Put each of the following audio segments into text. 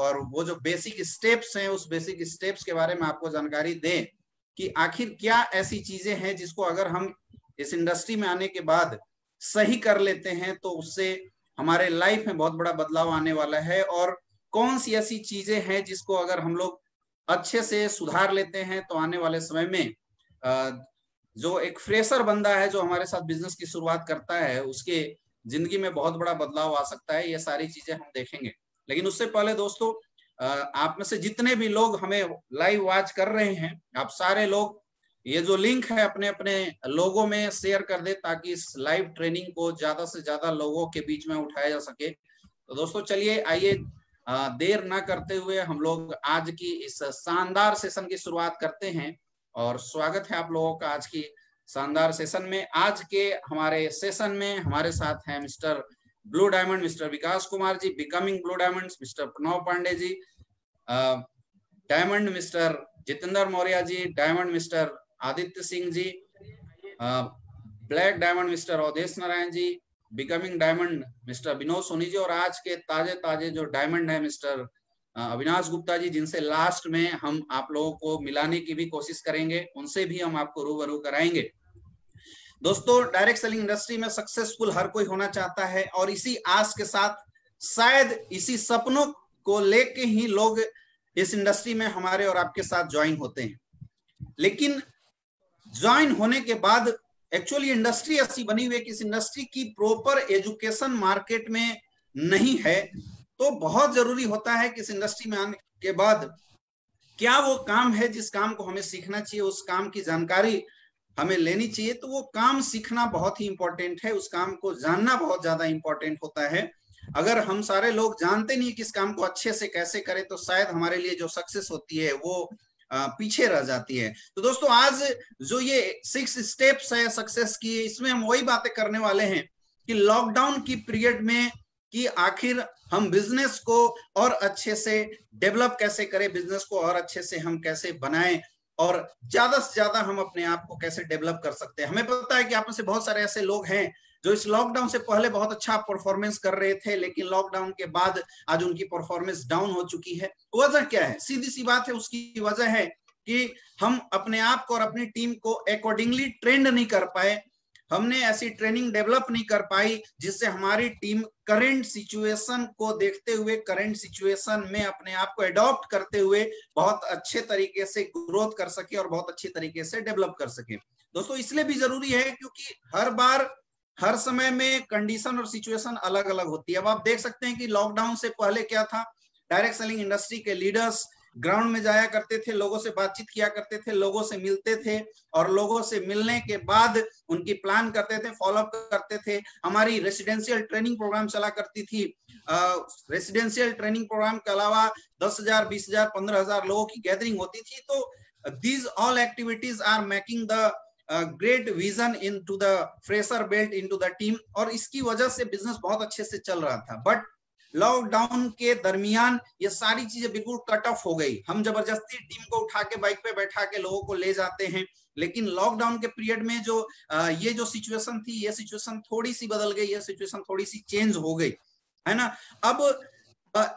और वो जो बेसिक स्टेप्स हैं उस बेसिक स्टेप्स के बारे में आपको जानकारी दें कि आखिर क्या ऐसी चीजें हैं जिसको अगर हम इस इंडस्ट्री में आने के बाद सही कर लेते हैं तो उससे हमारे लाइफ में बहुत बड़ा बदलाव आने वाला है, और कौन सी ऐसी चीजें हैं जिसको अगर हम लोग अच्छे से सुधार लेते हैं तो आने वाले समय में जो एक फ्रेशर बंदा है जो हमारे साथ बिजनेस की शुरुआत करता है उसके जिंदगी में बहुत बड़ा बदलाव आ सकता है। ये सारी चीजें हम देखेंगे, लेकिन उससे पहले दोस्तों आप में से जितने भी लोग हमें लाइव वॉच कर रहे हैं, आप सारे लोग ये जो लिंक है अपने अपने लोगों में शेयर कर दे ताकि इस लाइव ट्रेनिंग को ज्यादा से ज्यादा लोगों के बीच में उठाया जा सके। तो दोस्तों चलिए आइए देर ना करते हुए हम लोग आज की इस शानदार सेशन की शुरुआत करते हैं, और स्वागत है आप लोगों का आज की शानदार सेशन में। आज के हमारे सेशन में हमारे साथ हैं mister blue diamond mister Vikas Kumar ji, becoming blue diamond mister Pranav Pandey ji, diamond mister Jitendra Maurya ji, diamond mister Aditya Singh ji, black diamond mister Avdhesh Narayan ji, becoming diamond mister Vinod Soni ji, और आज के ताजे ताजे जो डायमंड है मिस्टर अविनाश गुप्ता जी, जिनसे लास्ट में हम आप लोगों को मिलाने की भी कोशिश करेंगे, उनसे भी हम आपको रूबरू कराएंगे। दोस्तों डायरेक्ट सेलिंग इंडस्ट्री में सक्सेसफुल हर कोई होना चाहता है, और इसी आस के साथ शायद इसी सपनों को लेके ही लोग इस इंडस्ट्री में हमारे और आपके साथ ज्वाइन होते हैं। लेकिन ज्वाइन होने के बाद एक्चुअली इंडस्ट्री ऐसी बनी हुई है कि इस इंडस्ट्री की प्रॉपर एजुकेशन मार्केट में नहीं है, तो बहुत जरूरी होता है कि इस इंडस्ट्री में आने के बाद क्या वो काम है जिस काम को हमें सीखना चाहिए, उस काम की जानकारी हमें लेनी चाहिए। तो वो काम सीखना बहुत ही इंपॉर्टेंट है, उस काम को जानना बहुत ज्यादा इंपॉर्टेंट होता है। अगर हम सारे लोग जानते नहीं कि इस काम को अच्छे से कैसे करें तो शायद हमारे लिए जो सक्सेस होती है वो पीछे रह जाती है। तो दोस्तों आज जो ये 6 स्टेप्स है सक्सेस की, इसमें हम वही बातें करने वाले हैं कि लॉकडाउन की पीरियड में कि आखिर हम बिजनेस को और अच्छे से डेवलप कैसे करें, बिजनेस को और अच्छे से हम कैसे बनाएं, और ज्यादा से ज्यादा हम अपने आप को कैसे डेवलप कर सकते हैं। हमें पता है कि आप में से बहुत सारे ऐसे लोग हैं जो इस लॉकडाउन से पहले बहुत अच्छा परफॉर्मेंस कर रहे थे, लेकिन लॉकडाउन के बाद आज उनकी परफॉर्मेंस डाउन हो चुकी है। वजह क्या है? सीधी सी बात है, उसकी वजह है कि हम अपने आप को और अपनी टीम को अकॉर्डिंगली ट्रेंड नहीं कर पाए, हमने ऐसी ट्रेनिंग डेवलप नहीं कर पाई जिससे हमारी टीम करंट सिचुएशन को देखते हुए, करंट सिचुएशन में अपने आप को अडॉप्ट करते हुए बहुत अच्छे तरीके से ग्रोथ कर सके और बहुत अच्छे तरीके से डेवलप कर सके। दोस्तों इसलिए भी जरूरी है क्योंकि हर बार हर समय में कंडीशन और सिचुएशन अलग अलग होती है। अब आप देख सकते हैं कि लॉकडाउन से पहले क्या था, डायरेक्ट सेलिंग इंडस्ट्री के लीडर्स ग्राउंड में जाया करते थे, लोगों से बातचीत किया करते थे, लोगों से मिलते थे, और लोगों से मिलने के बाद उनकी प्लान करते थे, फॉलोअप करते थे। हमारी रेसिडेंशियल ट्रेनिंग प्रोग्राम चला करती थी। रेसिडेंशियल ट्रेनिंग प्रोग्राम के अलावा 10,000, 20,000, 15,000 लोगों की गैदरिंग होती थी। तो these all activities are making the great vision into the fresher belt into the team, और इसकी वजह से बिजनेस बहुत अच्छे से चल रहा था। बट लॉकडाउन के दरमियान ये सारी चीजें बिल्कुल कट ऑफ हो गई। हम जबरदस्ती टीम को उठा के बाइक पे बैठा के लोगों को ले जाते हैं, लेकिन लॉकडाउन के पीरियड में जो ये जो सिचुएशन थी, ये सिचुएशन थोड़ी सी बदल गई, ये सिचुएशन थोड़ी सी चेंज हो गई, है ना। अब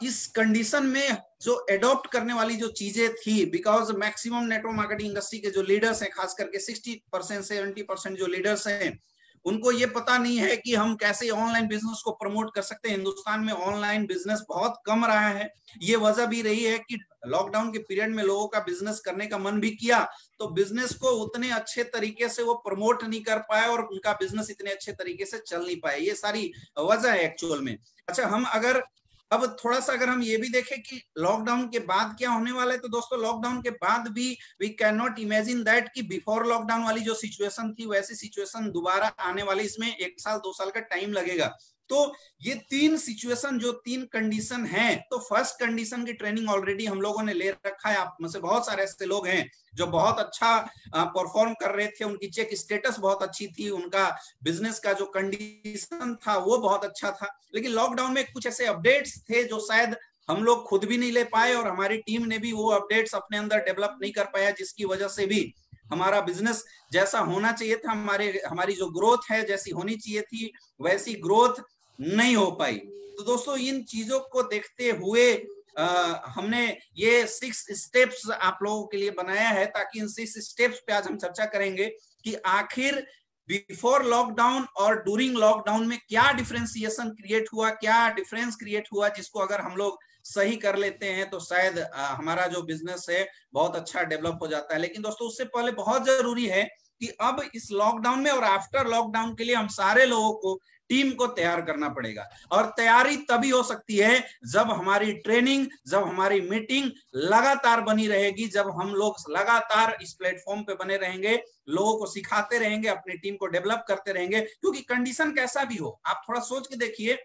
इस कंडीशन में जो एडॉप्ट करने वाली जो चीजें थी, because maximum network marketing industry के जो लीडर्स हैं, खास करके 60% से 70% जो लीडर्स हैं, उनको ये पता नहीं है कि हम कैसे ऑनलाइन बिजनेस को प्रमोट कर सकते हैं। हिंदुस्तान में ऑनलाइन बिजनेस बहुत कम रहा है। ये वजह भी रही है कि लॉकडाउन के पीरियड में लोगों का बिजनेस करने का मन भी किया, तो बिजनेस को उतने अच्छे तरीके से वो प्रमोट नहीं कर पाए और उनका बिजनेस इतने अच्छे तरीके से चल नहीं पाए। ये सारी वजह है एक्चुअल में। अच्छा, हम अगर अब थोड़ा सा अगर हम ये भी देखें कि लॉकडाउन के बाद क्या होने वाला है, तो दोस्तों लॉकडाउन के बाद भी we can not imagine that कि बिफोर लॉकडाउन वाली जो सिचुएशन थी वैसी सिचुएशन दोबारा आने वाली। इसमें 1 साल 2 साल का टाइम लगेगा। तो ये 3 सिचुएशन, जो 3 कंडीशन है, तो फर्स्ट कंडीशन की ट्रेनिंग ऑलरेडी हम लोगों ने ले रखा है। आप में से बहुत सारे ऐसे लोग हैं जो बहुत अच्छा परफॉर्म कर रहे थे, उनकी चेक स्टेटस बहुत अच्छी थी, उनका बिजनेस का जो कंडीशन था वो बहुत अच्छा था। लेकिन लॉकडाउन में कुछ ऐसे अपडेट्स थे जो शायद हम लोग खुद भी नहीं ले पाए और हमारी टीम ने भी वो अपडेट्स अपने अंदर डेवलप नहीं कर पाया, जिसकी वजह से भी हमारा बिजनेस जैसा होना चाहिए था, हमारी जो ग्रोथ है जैसी होनी चाहिए थी वैसी ग्रोथ नहीं हो पाई। तो दोस्तों इन चीजों को देखते हुए हमने ये 6 स्टेप्स आप लोगों के लिए बनाया है, ताकि इन 6 स्टेप्स पे आज हम चर्चा करेंगे कि आखिर बिफोर लॉकडाउन और ड्यूरिंग लॉकडाउन में क्या डिफरेंशिएशन क्रिएट हुआ, क्या डिफरेंस क्रिएट हुआ, जिसको अगर हम लोग सही कर लेते हैं तो शायद हमारा जो बिजनेस है बहुत अच्छा डेवलप हो जाता है। लेकिन दोस्तों उससे पहले बहुत जरूरी है कि अब इस लॉकडाउन में और आफ्टर लॉकडाउन के लिए हम सारे लोगों को टीम को तैयार करना पड़ेगा। और तैयारी तभी हो सकती है जब हमारी ट्रेनिंग, जब हमारी मीटिंग लगातार बनी रहेगी, जब हम लोग लगातार इस प्लेटफॉर्म पे बने रहेंगे, लोगों को सिखाते रहेंगे, अपनी टीम को डेवलप करते रहेंगे। क्योंकि कंडीशन कैसा भी हो, आप थोड़ा सोच के देखिए,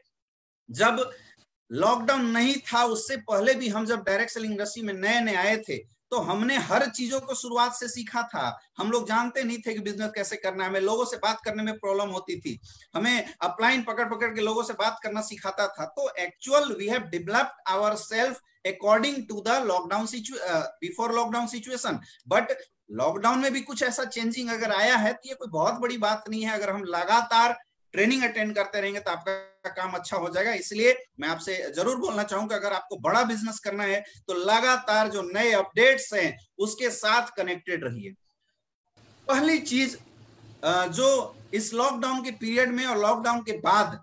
जब लॉकडाउन नहीं था उससे पहले भी हम जब डायरेक्ट सेलिंग इंडस्ट्री में नए नए आए थे तो हमने हर चीजों को शुरुआत से सीखा था। हम लोग जानते नहीं थे कि बिजनेस कैसे करना है, हमें लोगों से बात करने में प्रॉब्लम होती थी, हमें अपलाइन पकड़ पकड़ के लोगों से बात करना सिखाता था। तो actual we have developed ourselves according to the lockdown before lockdown situation. But lockdown में भी कुछ ऐसा चेंजिंग अगर आया है तो ये कोई बहुत बड़ी बात नहीं है। अगर हम लगातार ट्रेनिंग अटेंड करते रहेंगे तो आपका काम अच्छा हो जाएगा। इसलिए मैं आपसे जरूर बोलना चाहूंगा, अगर आपको बड़ा बिजनेस करना है तो लगातार जो नए अपडेट्स हैं उसके साथ कनेक्टेड रहिए। पहली चीज जो इस लॉकडाउन के पीरियड में और लॉकडाउन के बाद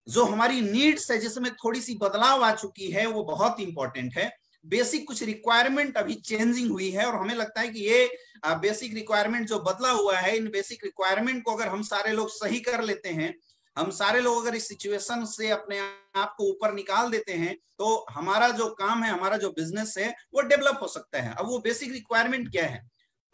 जो हमारी नीड्स है जिसमें थोड़ी सी बदलाव आ चुकी है वो बहुत इंपॉर्टेंट है। बेसिक कुछ रिक्वायरमेंट अभी चेंजिंग हुई है और हमें लगता है कि ये बेसिक रिक्वायरमेंट जो बदला हुआ है, इन बेसिक रिक्वायरमेंट को अगर हम सारे लोग सही कर लेते हैं, हम सारे लोग अगर इस सिचुएशन से अपने आप को ऊपर निकाल देते हैं तो हमारा जो काम है, हमारा जो बिजनेस है वो डेवलप हो सकता है। अब वो बेसिक रिक्वायरमेंट क्या है?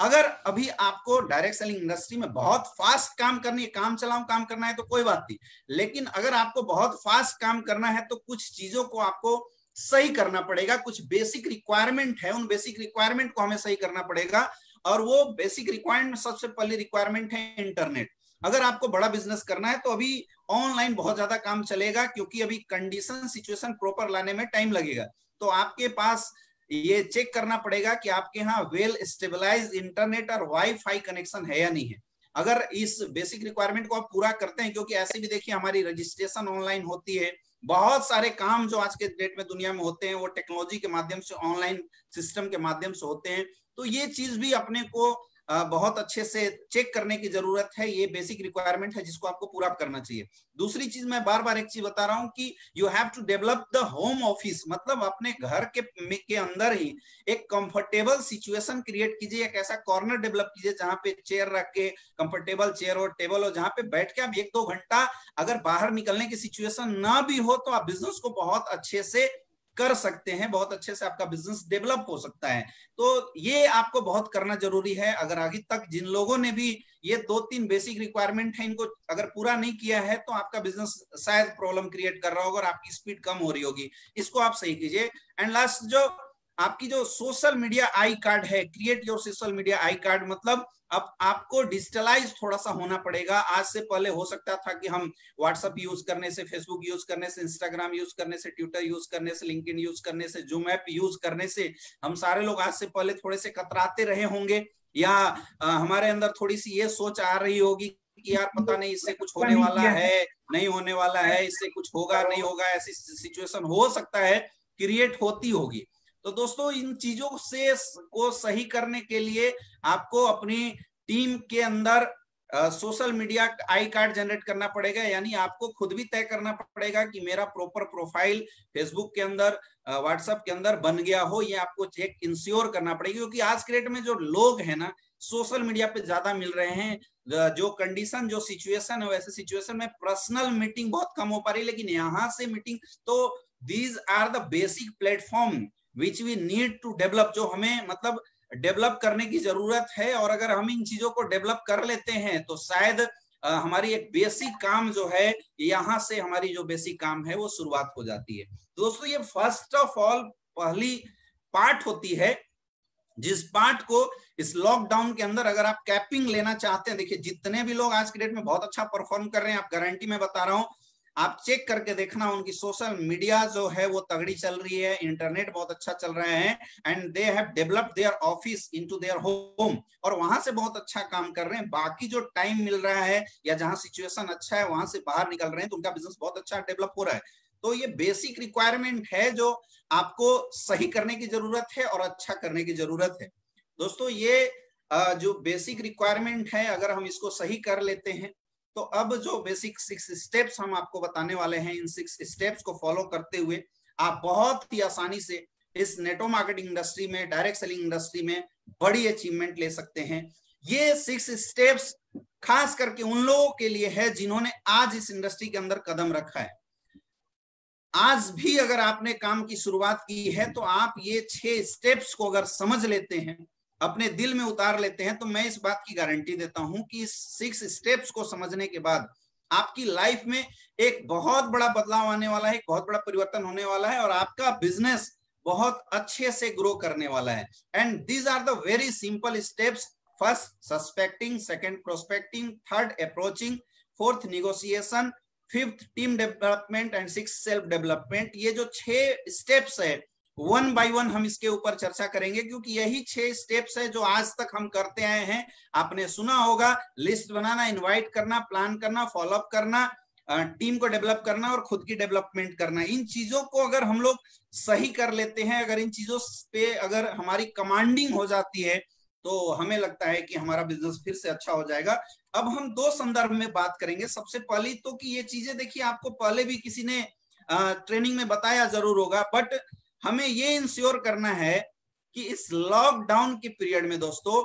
अगर अभी आपको डायरेक्ट सेलिंग इंडस्ट्री में बहुत फास्ट काम करनी है, काम चलाओ काम करना है तो कोई बात नहीं, लेकिन अगर आपको बहुत फास्ट काम करना है तो कुछ चीजों को आपको सही करना पड़ेगा। कुछ बेसिक रिक्वायरमेंट है, उन बेसिक रिक्वायरमेंट को हमें सही करना पड़ेगा। और वो बेसिक रिक्वायरमेंट, सबसे पहली रिक्वायरमेंट है इंटरनेट। अगर आपको बड़ा बिजनेस करना है तो अभी ऑनलाइन बहुत ज्यादा काम चलेगा, क्योंकि अभी कंडीशन सिचुएशन प्रॉपर लाने में टाइम लगेगा। तो आपके पास ये चेक करना पड़ेगा कि आपके यहाँ वेल स्टेबलाइज्ड इंटरनेट और वाईफाई कनेक्शन है या नहीं है। अगर इस बेसिक रिक्वायरमेंट को आप पूरा करते हैं, क्योंकि ऐसे भी देखिए हमारी रजिस्ट्रेशन ऑनलाइन होती है, बहुत सारे काम जो आज के डेट में दुनिया में होते हैं वो टेक्नोलॉजी के माध्यम से, ऑनलाइन सिस्टम के माध्यम से होते हैं। तो ये चीज भी अपने को बहुत अच्छे से चेक करने की जरूरत है। ये बेसिक रिक्वायरमेंट है जिसको आपको पूरा करना चाहिए। दूसरी चीज, मैं बार बार एक चीज बता रहा हूं कि you have to develop the home office, मतलब अपने घर के अंदर ही एक कंफर्टेबल सिचुएशन क्रिएट कीजिए, एक ऐसा कॉर्नर डेवलप कीजिए जहां पे चेयर रख के, कंफर्टेबल चेयर और टेबल हो, जहां पे बैठ के आप 1-2 घंटा, अगर बाहर निकलने की सिचुएशन ना भी हो तो आप बिजनेस को बहुत अच्छे से कर सकते हैं, बहुत अच्छे से आपका बिजनेस डेवलप हो सकता है। तो ये आपको बहुत करना जरूरी है। अगर आगे तक जिन लोगों ने भी ये 2-3 बेसिक रिक्वायरमेंट है, इनको अगर पूरा नहीं किया है तो आपका बिजनेस शायद प्रॉब्लम क्रिएट कर रहा होगा और आपकी स्पीड कम हो रही होगी। इसको आप सही कीजिए। एंड लास्ट, जो आपकी जो सोशल मीडिया आई कार्ड है, create your social media I card, मतलब अब आपको डिजिटलाइज थोड़ा सा होना पड़ेगा। आज से पहले हो सकता था कि हम व्हाट्सएप यूज करने से, फेसबुक यूज करने से, इंस्टाग्राम यूज करने से, ट्विटर यूज करने से, लिंक्डइन यूज करने से, जूम ऐप यूज करने से हम सारे लोग आज से पहले थोड़े से कतराते रहे होंगे, या हमारे अंदर थोड़ी सी ये सोच आ रही होगी कि यार पता नहीं इससे कुछ होने वाला है, नहीं होने वाला है, इससे कुछ होगा नहीं होगा, ऐसी सिचुएशन हो सकता है क्रिएट होती होगी। तो दोस्तों इन चीजों से को सही करने के लिए आपको अपनी टीम के अंदर social media I card generate करना पड़ेगा। यानी आपको खुद भी तय करना पड़ेगा कि मेरा प्रॉपर प्रोफाइल फेसबुक के अंदर, व्हाट्सएप के अंदर बन गया हो, ये आपको चेक इंश्योर करना पड़ेगा। क्योंकि आज के डेट में जो लोग हैं ना, सोशल मीडिया पे ज्यादा मिल रहे हैं, जो कंडीशन, जो सिचुएशन है, वैसे सिचुएशन में पर्सनल मीटिंग बहुत कम हो पा रही है। लेकिन यहाँ से मीटिंग, तो these are the basic platform which we need to develop, जो हमें मतलब डेवलप करने की जरूरत है। और अगर हम इन चीजों को डेवलप कर लेते हैं तो शायद हमारी एक बेसिक काम जो है, यहाँ से हमारी जो बेसिक काम है वो शुरुआत हो जाती है। दोस्तों ये फर्स्ट ऑफ ऑल पहली पार्ट होती है, जिस पार्ट को इस लॉकडाउन के अंदर अगर आप कैपिंग लेना चाहते हैं, देखिए जितने भी लोग आज के डेट में बहुत अच्छा परफॉर्म कर रहे हैं, आप गारंटी में बता रहा हूं, आप चेक करके देखना, उनकी सोशल मीडिया जो है वो तगड़ी चल रही है, इंटरनेट बहुत अच्छा चल रहा है, and they have developed their office into their home, और वहां से बहुत अच्छा काम कर रहे हैं। बाकी जो टाइम मिल रहा है या जहां सिचुएशन अच्छा है वहां से बाहर निकल रहे हैं, तो उनका बिजनेस बहुत अच्छा डेवलप हो रहा है। तो ये बेसिक रिक्वायरमेंट है जो आपको सही करने की जरूरत है और अच्छा करने की जरूरत है। दोस्तों ये जो बेसिक रिक्वायरमेंट है, अगर हम इसको सही कर लेते हैं तो अब जो बेसिक 6 स्टेप्स हम आपको बताने वाले हैं, इन 6 स्टेप्स को फॉलो करते हुए आप बहुत ही आसानी से इस नेटवर्क मार्केटिंग इंडस्ट्री में, डायरेक्ट सेलिंग इंडस्ट्री में बड़ी अचीवमेंट ले सकते हैं। ये 6 स्टेप्स खास करके उन लोगों के लिए है जिन्होंने आज इस इंडस्ट्री के अंदर कदम रखा है। आज भी अगर आपने काम की शुरुआत की है तो आप ये 6 स्टेप्स को अगर समझ लेते हैं, अपने दिल में उतार लेते हैं, तो मैं इस बात की गारंटी देता हूं कि इस 6 स्टेप्स को समझने के बाद आपकी लाइफ में एक बहुत बड़ा बदलाव आने वाला है, एक बहुत बड़ा परिवर्तन होने वाला है और आपका बिजनेस बहुत अच्छे से ग्रो करने वाला है। And these are the very simple steps. First suspecting, second prospecting, third approaching, fourth negotiation, fifth team development and six self development. ये जो 6 स्टेप्स है, वन बाय वन हम इसके ऊपर चर्चा करेंगे, क्योंकि यही 6 स्टेप्स है जो आज तक हम करते आए हैं। आपने सुना होगा, लिस्ट बनाना, इनवाइट करना, प्लान करना, फॉलोअप करना, टीम को डेवलप करना और खुद की डेवलपमेंट करना। इन चीजों को अगर हम लोग सही कर लेते हैं, अगर इन चीजों पे अगर हमारी कमांडिंग हो जाती है, तो हमें लगता है कि हमारा बिजनेस फिर से अच्छा हो जाएगा। अब हम 2 संदर्भ में बात करेंगे। सबसे पहली तो कि ये चीजें देखिए आपको पहले भी किसी ने ट्रेनिंग में बताया जरूर होगा, बट हमें ये इंश्योर करना है कि इस लॉकडाउन के पीरियड में दोस्तों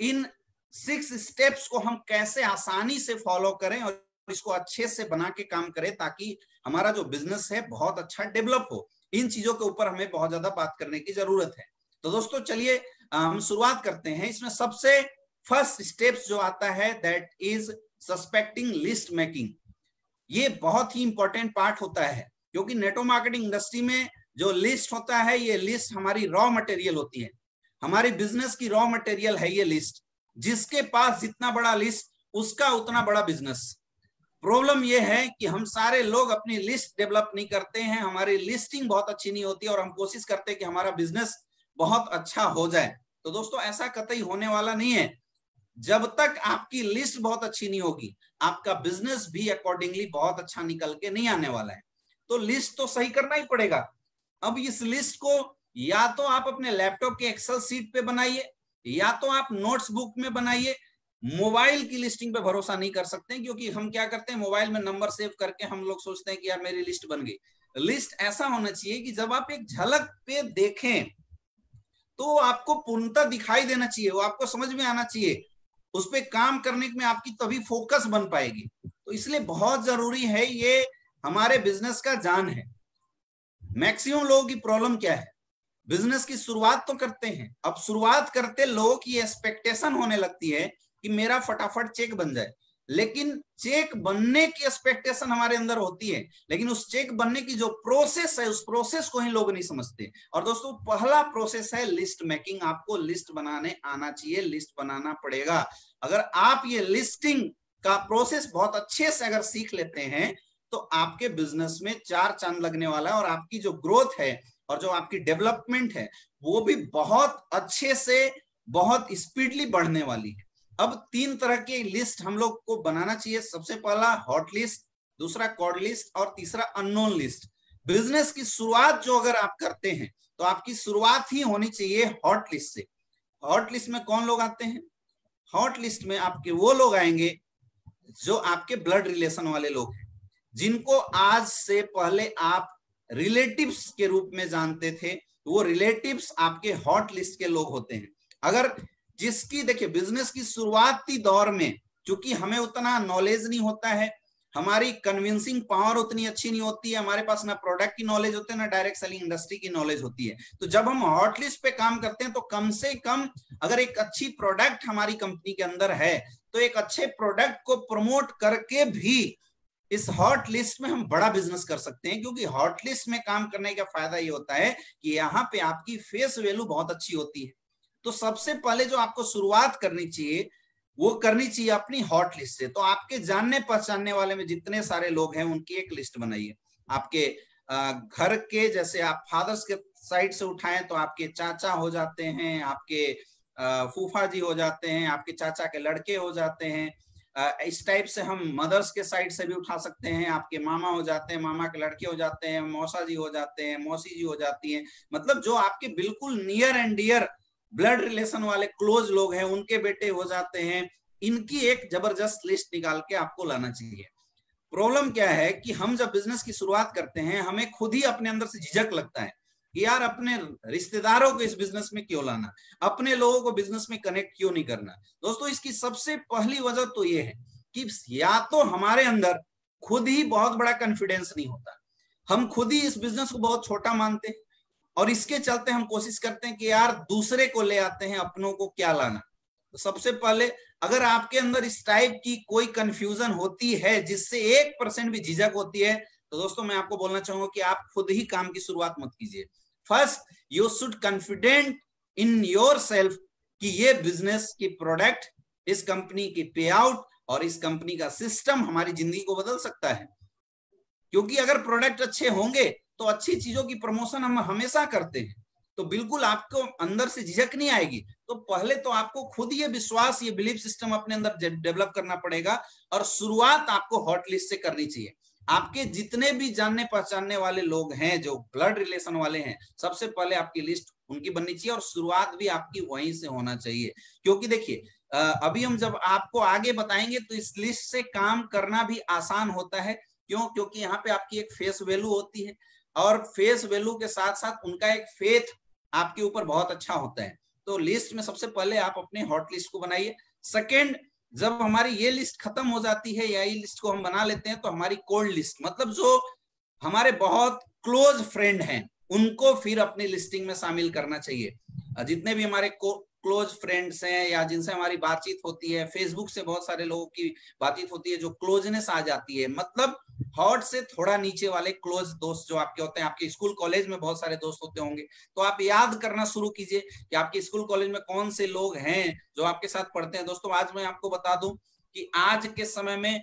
इन 6 स्टेप्स को हम कैसे आसानी से फॉलो करें और इसको अच्छे से बना के काम करें, ताकि हमारा जो बिजनेस है बहुत अच्छा डेवलप हो। इन चीजों के ऊपर हमें बहुत ज्यादा बात करने की जरूरत है। तो दोस्तों चलिए हम शुरुआत करते हैं। इसमें सबसे फर्स्ट स्टेप्स जो आता है that is suspecting list making. ये बहुत ही इंपॉर्टेंट पार्ट होता है, क्योंकि नेटवर्क मार्केटिंग इंडस्ट्री में जो लिस्ट होता है, ये लिस्ट हमारी रॉ मटेरियल होती है, हमारी बिजनेस की रॉ मटेरियल है ये लिस्ट। जिसके पास जितना बड़ा लिस्ट उसका उतना बड़ा बिजनेस। प्रॉब्लम ये है कि हम सारे लोग अपनी लिस्ट डेवलप नहीं करते हैं, हमारी लिस्टिंग बहुत अच्छी नहीं होती और हम कोशिश करते हैं कि हमारा बिजनेस बहुत अच्छा हो जाए। तो दोस्तों ऐसा कतई होने वाला नहीं है। जब तक आपकी लिस्ट बहुत अच्छी नहीं होगी, आपका बिजनेस भी अकॉर्डिंगली बहुत अच्छा निकल के नहीं आने वाला है। तो लिस्ट तो सही करना ही पड़ेगा। अब इस लिस्ट को या तो आप अपने लैपटॉप के एक्सेल सीट पे बनाइए, या तो आप नोट्स बुक में बनाइए। मोबाइल की लिस्टिंग पे भरोसा नहीं कर सकते, क्योंकि हम क्या करते हैं, मोबाइल में नंबर सेव करके हम लोग सोचते हैं कि यार मेरी लिस्ट बन गई। लिस्ट ऐसा होना चाहिए कि जब आप एक झलक पे देखें तो आपको पूर्णतः दिखाई देना चाहिए, वो आपको समझ में आना चाहिए, उस पर काम करने में आपकी तभी फोकस बन पाएगी। तो इसलिए बहुत जरूरी है, ये हमारे बिजनेस का जान है। मैक्सिमम लोगों की प्रॉब्लम क्या है, बिजनेस की शुरुआत तो करते हैं, अब शुरुआत करते लोगों की एक्सपेक्टेशन होने लगती है कि मेरा फटाफट चेक बन जाए। लेकिन चेक बनने की एक्सपेक्टेशन हमारे अंदर होती है, लेकिन उस चेक बनने की जो प्रोसेस है, उस प्रोसेस को ही लोग नहीं समझते। और दोस्तों पहला प्रोसेस है लिस्ट मेकिंग। आपको लिस्ट बनाने आना चाहिए, लिस्ट बनाना पड़ेगा। अगर आप ये लिस्टिंग का प्रोसेस बहुत अच्छे से अगर सीख लेते हैं तो आपके बिजनेस में 4 चांद लगने वाला है, और आपकी जो ग्रोथ है और जो आपकी डेवलपमेंट है वो भी बहुत अच्छे से, बहुत स्पीडली बढ़ने वाली है। अब 3 तरह की लिस्ट हम लोग को बनाना चाहिए। सबसे पहला हॉट लिस्ट, दूसरा कोल्ड लिस्ट और तीसरा अननोन लिस्ट। बिजनेस की शुरुआत जो अगर आप करते हैं तो आपकी शुरुआत ही होनी चाहिए हॉट लिस्ट से। हॉट लिस्ट में कौन लोग आते हैं? हॉट लिस्ट में आपके वो लोग आएंगे जो आपके ब्लड रिलेशन वाले लोग हैं, जिनको आज से पहले आप रिलेटिव्स के रूप में जानते थे। वो रिलेटिव्स आपके हॉट लिस्ट के लोग होते हैं। अगर जिसकी देखिए बिजनेस की शुरुआती दौर में चूंकि हमें उतना नॉलेज नहीं होता है, हमारी कन्विंसिंग पावर उतनी अच्छी नहीं होती है, हमारे पास ना प्रोडक्ट की नॉलेज होती है ना डायरेक्ट सेलिंग इंडस्ट्री की नॉलेज होती है। तो जब हम हॉट लिस्ट पे काम करते हैं तो कम से कम अगर एक अच्छी प्रोडक्ट हमारी कंपनी के अंदर है तो एक अच्छे प्रोडक्ट को प्रमोट करके भी इस हॉट लिस्ट में हम बड़ा बिजनेस कर सकते हैं। क्योंकि हॉट लिस्ट में काम करने का फायदा ये होता है कि यहाँ पे आपकी फेस वैल्यू बहुत अच्छी होती है। तो सबसे पहले जो आपको शुरुआत करनी चाहिए वो करनी चाहिए अपनी हॉट लिस्ट से। तो आपके जानने पहचानने वाले में जितने सारे लोग हैं उनकी एक लिस्ट बनाइए। आपके घर के, जैसे आप फादर्स के साइड से उठाएं तो आपके चाचा हो जाते हैं, आपके फूफा जी हो जाते हैं, आपके चाचा के लड़के हो जाते हैं, इस टाइप से हम मदर्स के साइड से भी उठा सकते हैं, आपके मामा हो जाते हैं, मामा के लड़के हो जाते हैं, मौसा जी हो जाते हैं, मौसी जी हो जाती हैं, मतलब जो आपके बिल्कुल near and dear blood relation वाले क्लोज लोग हैं उनके बेटे हो जाते हैं। इनकी एक जबरदस्त लिस्ट निकाल के आपको लाना चाहिए। प्रॉब्लम क्या है कि हम जब बिजनेस की शुरुआत करते हैं हमें खुद ही अपने अंदर से झिझक लगता है कि यार अपने रिश्तेदारों को इस बिजनेस में क्यों लाना, अपने लोगों को बिजनेस में कनेक्ट क्यों नहीं करना। दोस्तों इसकी सबसे पहली वजह तो ये है कि या तो हमारे अंदर खुद ही बहुत बड़ा कॉन्फिडेंस नहीं होता, हम खुद ही इस बिजनेस को बहुत छोटा मानते हैं और इसके चलते हम कोशिश करते हैं कि यार दूसरे को ले आते हैं, अपनों को क्या लाना। तो सबसे पहले अगर आपके अंदर इस टाइप की कोई कंफ्यूजन होती है जिससे 1% भी झिझक होती है तो दोस्तों मैं आपको बोलना चाहूंगा कि आप खुद ही काम की शुरुआत मत कीजिए। First you should confident in your self कि ये बिजनेस की प्रोडक्ट, इस कंपनी की पे आउट और इस कंपनी का सिस्टम हमारी जिंदगी को बदल सकता है। क्योंकि अगर प्रोडक्ट अच्छे होंगे तो अच्छी चीजों की प्रमोशन हम हमेशा करते हैं, तो बिल्कुल आपको अंदर से झिझक नहीं आएगी। तो पहले तो आपको खुद ये विश्वास, ये बिलीफ सिस्टम अपने अंदर डेवलप करना पड़ेगा और शुरुआत आपको हॉट लिस्ट से करनी चाहिए। आपके जितने भी जानने पहचानने वाले लोग हैं जो ब्लड रिलेशन वाले हैं, सबसे पहले आपकी लिस्ट उनकी बननी चाहिए और शुरुआत भी आपकी वहीं से होना चाहिए। क्योंकि देखिए अभी हम जब आपको आगे बताएंगे तो इस लिस्ट से काम करना भी आसान होता है। क्यों? क्योंकि यहाँ पे आपकी एक फेस वैल्यू होती है और फेस वैल्यू के साथ साथ उनका एक फेथ आपके ऊपर बहुत अच्छा होता है। तो लिस्ट में सबसे पहले आप अपने हॉट लिस्ट को बनाइए। सेकंड, जब हमारी ये लिस्ट खत्म हो जाती है या ये लिस्ट को हम बना लेते हैं तो हमारी कोल्ड लिस्ट, मतलब जो हमारे बहुत क्लोज फ्रेंड हैं उनको फिर अपनी लिस्टिंग में शामिल करना चाहिए। जितने भी हमारे क्लोज फ्रेंड्स हैं या जिनसे हमारी बातचीत होती है, फेसबुक से बहुत सारे लोगों की बातचीत होती है, जो क्लोजनेस आ जाती है, मतलब हॉट से थोड़ा नीचे वाले क्लोज दोस्त जो आपके होते हैं। आपके स्कूल कॉलेज में बहुत सारे दोस्त होते होंगे, तो आप याद करना शुरू कीजिए कि आपके स्कूल कॉलेज में कौन से लोग हैं जो आपके साथ पढ़ते हैं। दोस्तों आज मैं आपको बता दूं कि आज के समय में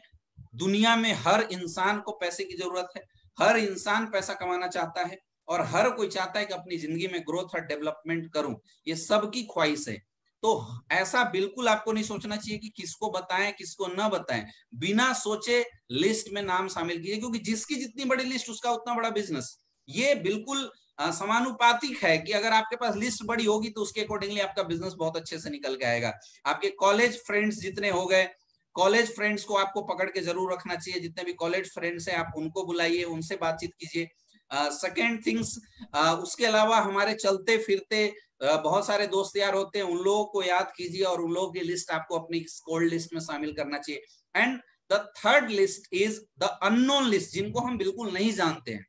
दुनिया में हर इंसान को पैसे की जरूरत है, हर इंसान पैसा कमाना चाहता है और हर कोई चाहता है कि अपनी जिंदगी में ग्रोथ और डेवलपमेंट करूं, ये सबकी ख्वाहिश है। तो ऐसा बिल्कुल आपको नहीं सोचना चाहिए कि किसको बताएं किसको ना बताएं, बिना सोचे लिस्ट में नाम शामिल कीजिए, क्योंकि जिसकी जितनी बड़ी लिस्ट उसका उतना बड़ा बिजनेस। ये बिल्कुल समानुपातिक है कि अगर आपके पास लिस्ट बड़ी होगी तो उसके अकॉर्डिंगली आपका बिजनेस बहुत अच्छे से निकल के आएगा। आपके कॉलेज फ्रेंड्स जितने हो गए, कॉलेज फ्रेंड्स को आपको पकड़ के जरूर रखना चाहिए। जितने भी कॉलेज फ्रेंड्स हैं आप उनको बुलाइए, उनसे बातचीत कीजिए। सेकेंड थिंग्स, उसके अलावा हमारे चलते फिरते बहुत सारे दोस्त यार होते हैं, उन लोगों को याद कीजिए और उन लोगों की लिस्ट आपको अपनी कोल्ड लिस्ट में शामिल करना चाहिए। And the third list is the unknown list, जिनको हम बिल्कुल नहीं जानते हैं।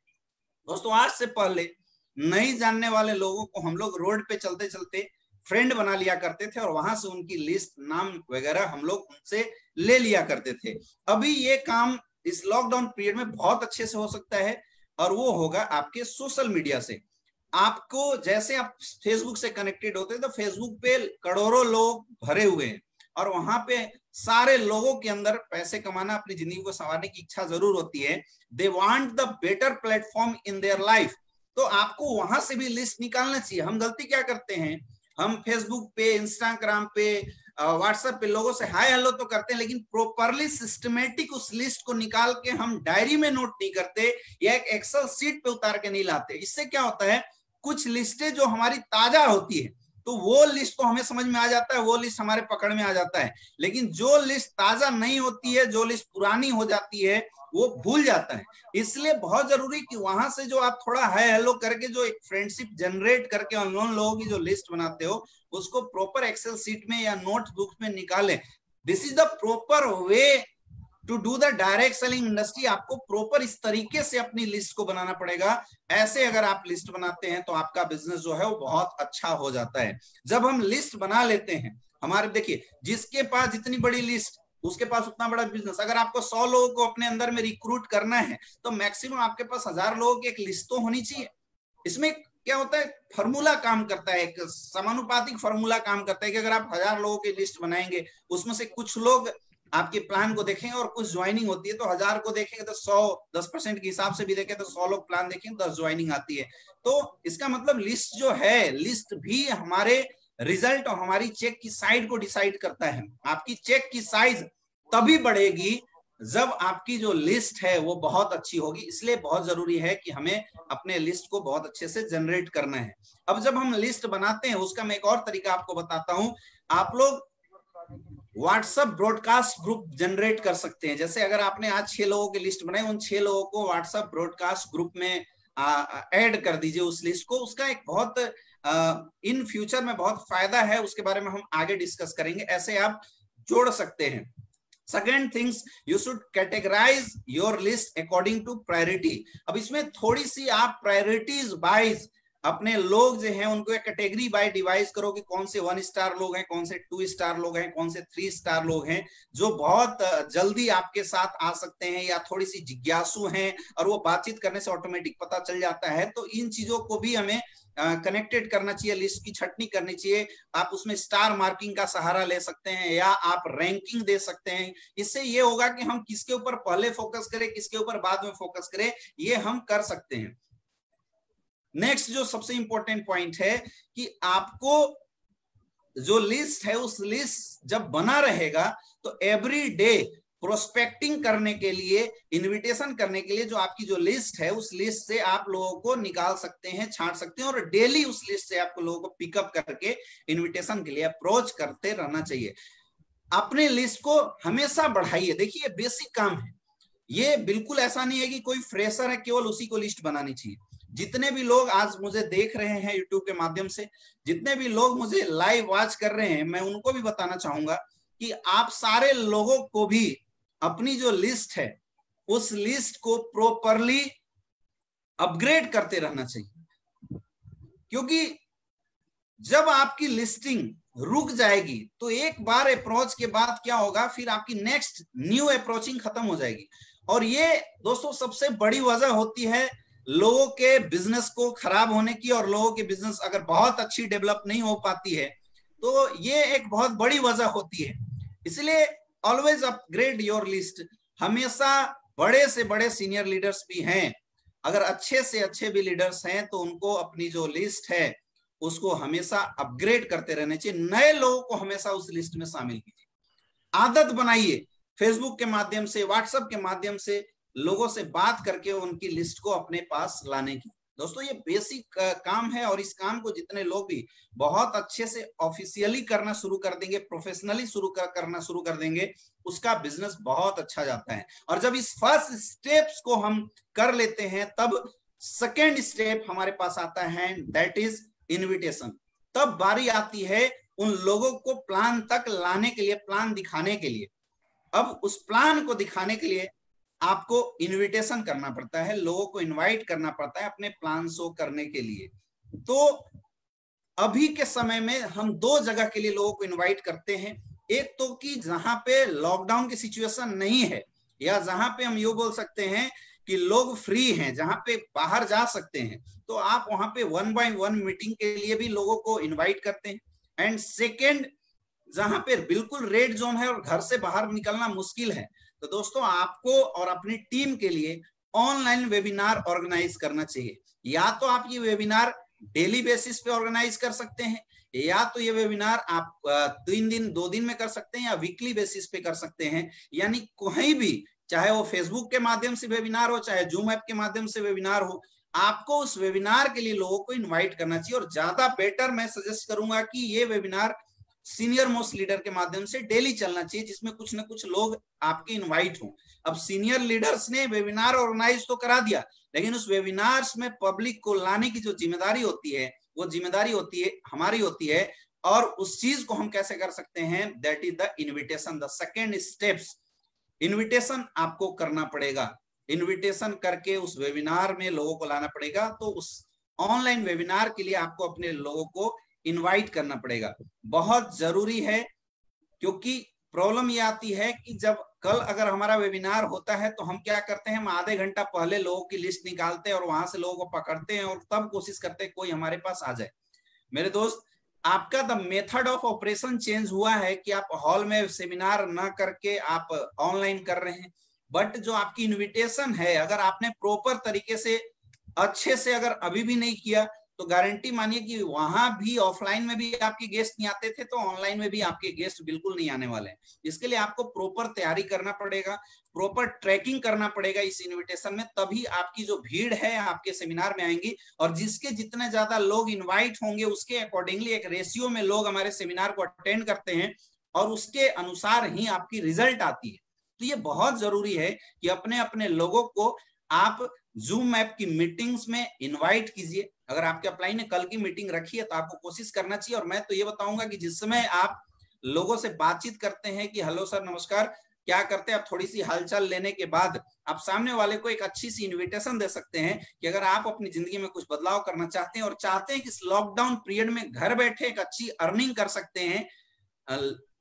दोस्तों आज से पहले नहीं जानने वाले लोगों को हम लोग रोड पे चलते चलते फ्रेंड बना लिया करते थे और वहां से उनकी लिस्ट, नाम वगैरह हम लोग उनसे ले लिया करते थे। अभी ये काम इस लॉकडाउन पीरियड में बहुत अच्छे से हो सकता है और वो होगा आपके सोशल मीडिया से। आपको जैसे आप फेसबुक से कनेक्टेड होते हैं तो फेसबुक पे करोड़ों लोग भरे हुए हैं और वहां पे सारे लोगों के अंदर पैसे कमाना, अपनी जिंदगी को संवारने की इच्छा जरूर होती है। They want the better platform in their life. तो आपको वहां से भी लिस्ट निकालना चाहिए। हम गलती क्या करते हैं, हम फेसबुक पे, इंस्टाग्राम पे, व्हाट्सएप पे लोगों से हाय हेलो तो करते हैं, लेकिन प्रॉपरली सिस्टमेटिक उस लिस्ट को निकाल के हम डायरी में नोट नहीं करते या एक एक्सेल शीट पे उतार के नहीं लाते। इससे क्या होता है, कुछ लिस्टें जो हमारी ताजा होती है तो वो लिस्ट तो हमें समझ में आ जाता है, वो लिस्ट हमारे पकड़ में आ जाता है, लेकिन जो लिस्ट ताजा नहीं होती है, जो लिस्ट पुरानी हो जाती है, वो भूल जाता है। इसलिए बहुत जरूरी कि वहां से जो आप थोड़ा हाय हेलो करके जो एक फ्रेंडशिप जनरेट करके अननोन लोगों की जो लिस्ट बनाते हो उसको प्रॉपर एक्सेल शीट में या नोटबुक में निकालें। This is the proper way to do the direct selling industry. आपको प्रॉपर इस तरीके से अपनी लिस्ट को बनाना पड़ेगा। ऐसे अगर आप लिस्ट बनाते हैं तो आपका बिजनेस जो है वो बहुत अच्छा हो जाता है। जब हम लिस्ट बना लेते हैं, हमारे देखिए जिसके पास जितनी बड़ी लिस्ट उसके पास उतना बड़ा बिजनेस। अगर आपको 100 लोगों को अपने अंदर में रिक्रूट करना है तो मैक्सिमम आपके पास 1000 लोगों की एक लिस्ट तो होनी चाहिए। इसमें क्या होता है, फार्मूला काम करता है, एक समानुपातिक फार्मूला काम करता है कि अगर आप 1000 लोगों की लिस्ट बनाएंगे, उसमें से कुछ लोग आपके प्लान को देखेंगे और कुछ ज्वाइनिंग होती है, तो 1000 को देखेंगे तो 100, 10% के हिसाब से भी देखें तो 100 लोग प्लान देखेंगे, 10 ज्वाइनिंग आती है। तो इसका मतलब लिस्ट जो है, लिस्ट भी हमारे रिजल्ट और हमारी चेक की साइज को डिसाइड करता है। आपकी चेक की साइज तभी बढ़ेगी जब आपकी जो लिस्ट है वो बहुत अच्छी होगी। इसलिए बहुत जरूरी है कि हमें अपने लिस्ट को बहुत अच्छे से जनरेट करना है। अब जब हम लिस्ट बनाते हैं उसका मैं एक और तरीका आपको बताता हूं। आप लोग व्हाट्सएप ब्रॉडकास्ट ग्रुप जनरेट कर सकते हैं। जैसे अगर आपने आज 6 लोगों की लिस्ट बनाई, उन 6 लोगों को व्हाट्सएप ब्रॉडकास्ट ग्रुप में ऐड कर दीजिए उस लिस्ट को। उसका एक बहुत इन फ्यूचर में बहुत फायदा है, उसके बारे में हम आगे डिस्कस करेंगे। ऐसे आप जोड़ सकते हैं। Second things, you should categorise your list according to priority. अब इसमें थोड़ी सी आप प्रायोरिटीज वाइज अपने लोग जो हैं उनको एक कैटेगरी बाय डिवाइस करो कि कौन से 1 स्टार लोग हैं, कौन से 2 स्टार लोग हैं, कौन से 3 स्टार लोग हैं जो बहुत जल्दी आपके साथ आ सकते हैं या थोड़ी सी जिज्ञासु हैं और वो बातचीत करने से ऑटोमेटिक पता चल जाता है। तो इन चीजों को भी हमें कनेक्टेड करना चाहिए, लिस्ट की छटनी करनी चाहिए। आप उसमें स्टार मार्किंग का सहारा ले सकते हैं या आप रैंकिंग दे सकते हैं। इससे ये होगा कि हम किसके ऊपर पहले फोकस करें, किसके ऊपर बाद में फोकस करें, ये हम कर सकते हैं। नेक्स्ट जो सबसे इंपॉर्टेंट पॉइंट है कि आपको जो लिस्ट है उस लिस्ट जब बना रहेगा तो एवरी डे प्रोस्पेक्टिंग करने के लिए, इनविटेशन करने के लिए जो आपकी जो लिस्ट है उस लिस्ट से आप लोगों को निकाल सकते हैं, छांट सकते हैं और डेली उस लिस्ट से आपको लोगों को पिकअप करके इनविटेशन के लिए अप्रोच करते रहना चाहिए। अपने लिस्ट को हमेशा बढ़ाइए। देखिए बेसिक काम है ये, बिल्कुल ऐसा नहीं है कि कोई फ्रेशर है केवल उसी को लिस्ट बनानी चाहिए। जितने भी लोग आज मुझे देख रहे हैं यूट्यूब के माध्यम से, जितने भी लोग मुझे लाइव वॉच कर रहे हैं, मैं उनको भी बताना चाहूंगा कि आप सारे लोगों को भी अपनी जो लिस्ट है उस लिस्ट को प्रॉपरली अपग्रेड करते रहना चाहिए। क्योंकि जब आपकी लिस्टिंग रुक जाएगी तो एक बार अप्रोच के बाद क्या होगा, फिर आपकी नेक्स्ट न्यू अप्रोचिंग खत्म हो जाएगी। और ये दोस्तों सबसे बड़ी वजह होती है लोगों के बिजनेस को खराब होने की। और लोगों के बिजनेस अगर बहुत अच्छी डेवलप नहीं हो पाती है तो ये एक बहुत बड़ी वजह होती है। इसलिए ऑलवेज अपग्रेड योर लिस्ट। हमेशा बड़े से बड़े सीनियर लीडर्स भी हैं, अगर अच्छे से अच्छे भी लीडर्स हैं तो उनको अपनी जो लिस्ट है उसको हमेशा अपग्रेड करते रहने चाहिए। नए लोगों को हमेशा उस लिस्ट में शामिल कीजिए। आदत बनाइए फेसबुक के माध्यम से, व्हाट्सएप के माध्यम से लोगों से बात करके उनकी लिस्ट को अपने पास लाने की। दोस्तों ये बेसिक काम है और इस काम को जितने लोग भी बहुत अच्छे से ऑफिशियली करना शुरू कर देंगे, प्रोफेशनली करना शुरू कर देंगे, उसका बिजनेस बहुत अच्छा जाता है। और जब इस फर्स्ट स्टेप्स को हम कर लेते हैं तब सेकेंड स्टेप हमारे पास आता है, दैट इज इनविटेशन। तब बारी आती है उन लोगों को प्लान तक लाने के लिए, प्लान दिखाने के लिए। अब उस प्लान को दिखाने के लिए आपको इनविटेशन करना पड़ता है, लोगों को इनवाइट करना पड़ता है अपने प्लान शो करने के लिए। तो अभी के समय में हम 2 जगह के लिए लोगों को इनवाइट करते हैं। एक तो कि जहां पे लॉकडाउन की सिचुएशन नहीं है, या जहां पे हम ये बोल सकते हैं कि लोग फ्री हैं, जहां पे बाहर जा सकते हैं, तो आप वहां पे 1 by 1 मीटिंग के लिए भी लोगों को इनवाइट करते हैं। एंड सेकेंड, जहां पे बिल्कुल रेड जोन है और घर से बाहर निकलना मुश्किल है, तो दोस्तों आपको और अपनी टीम के लिए ऑनलाइन वेबिनार ऑर्गेनाइज करना चाहिए। या तो आप ये वेबिनार डेली बेसिस पे ऑर्गेनाइज कर सकते हैं, या तो ये वेबिनार आप 3 दिन 2 दिन में कर सकते हैं, या वीकली बेसिस पे कर सकते हैं। यानी कहीं भी, चाहे वो फेसबुक के माध्यम से वेबिनार हो, चाहे जूम ऐप के माध्यम से वेबिनार हो, आपको उस वेबिनार के लिए लोगों को इन्वाइट करना चाहिए। और ज्यादा बेटर मैं सजेस्ट करूंगा कि ये वेबिनार सीनियर मोस्ट लीडर के माध्यम से डेली चलना चाहिए, जिसमें कुछ ना कुछ लोग आपके इनवाइट हों। अब सीनियर लीडर्स ने वेबिनार ऑर्गेनाइज तो करा दिया, लेकिन उस वेबिनार्स में पब्लिक को लाने की जो जिम्मेदारी होती है वो जिम्मेदारी होती है हमारी होती है। और उस चीज को हम कैसे कर सकते हैं, that is the invitation, the second steps. Invitation आपको करना पड़ेगा, इन्विटेशन करके उस वेबिनार में लोगों को लाना पड़ेगा। तो उस ऑनलाइन वेबिनार के लिए आपको अपने लोगों को इनवाइट करना पड़ेगा, बहुत जरूरी है। क्योंकि प्रॉब्लम ये आती है कि जब कल अगर हमारा वेबिनार होता है तो हम क्या करते हैं, हम आधे घंटा पहले लोगों की लिस्ट निकालते हैं और वहां से लोगों को पकड़ते हैं और तब कोशिश करते हैं कोई हमारे पास आ जाए। मेरे दोस्त, आपका the method of operation change हुआ है कि आप हॉल में सेमिनार ना करके आप ऑनलाइन कर रहे हैं। बट जो आपकी इन्विटेशन है, अगर आपने प्रॉपर तरीके से अच्छे से अगर अभी भी नहीं किया तो गारंटी मानिए कि वहां भी ऑफलाइन में भी आपके गेस्ट नहीं आते थे, तो ऑनलाइन में भी आपके गेस्ट बिल्कुल नहीं आने वाले हैं। इसके लिए आपको प्रॉपर तैयारी करना पड़ेगा, प्रॉपर ट्रैकिंग करना पड़ेगा इस इनविटेशन में, तभी आपकी जो भीड़ है आपके सेमिनार में आएंगी। और जिसके जितने ज्यादा लोग इन्वाइट होंगे उसके अकॉर्डिंगली एक रेशियो में लोग हमारे सेमिनार को अटेंड करते हैं और उसके अनुसार ही आपकी रिजल्ट आती है। तो ये बहुत जरूरी है कि अपने अपने लोगों को आप जूम ऐप की मीटिंग्स में इनवाइट कीजिए। अगर आपके अपलाइन ने कल की मीटिंग रखी है तो आपको कोशिश करना चाहिए। और मैं तो ये बताऊंगा कि जिस समय आप लोगों से बातचीत करते हैं कि हेलो सर नमस्कार, क्या करते हैं, आप थोड़ी सी हालचाल लेने के बाद आप सामने वाले को एक अच्छी सी इनविटेशन दे सकते हैं कि अगर आप अपनी जिंदगी में कुछ बदलाव करना चाहते हैं और चाहते हैं कि इस लॉकडाउन पीरियड में घर बैठे एक अच्छी अर्निंग कर सकते हैं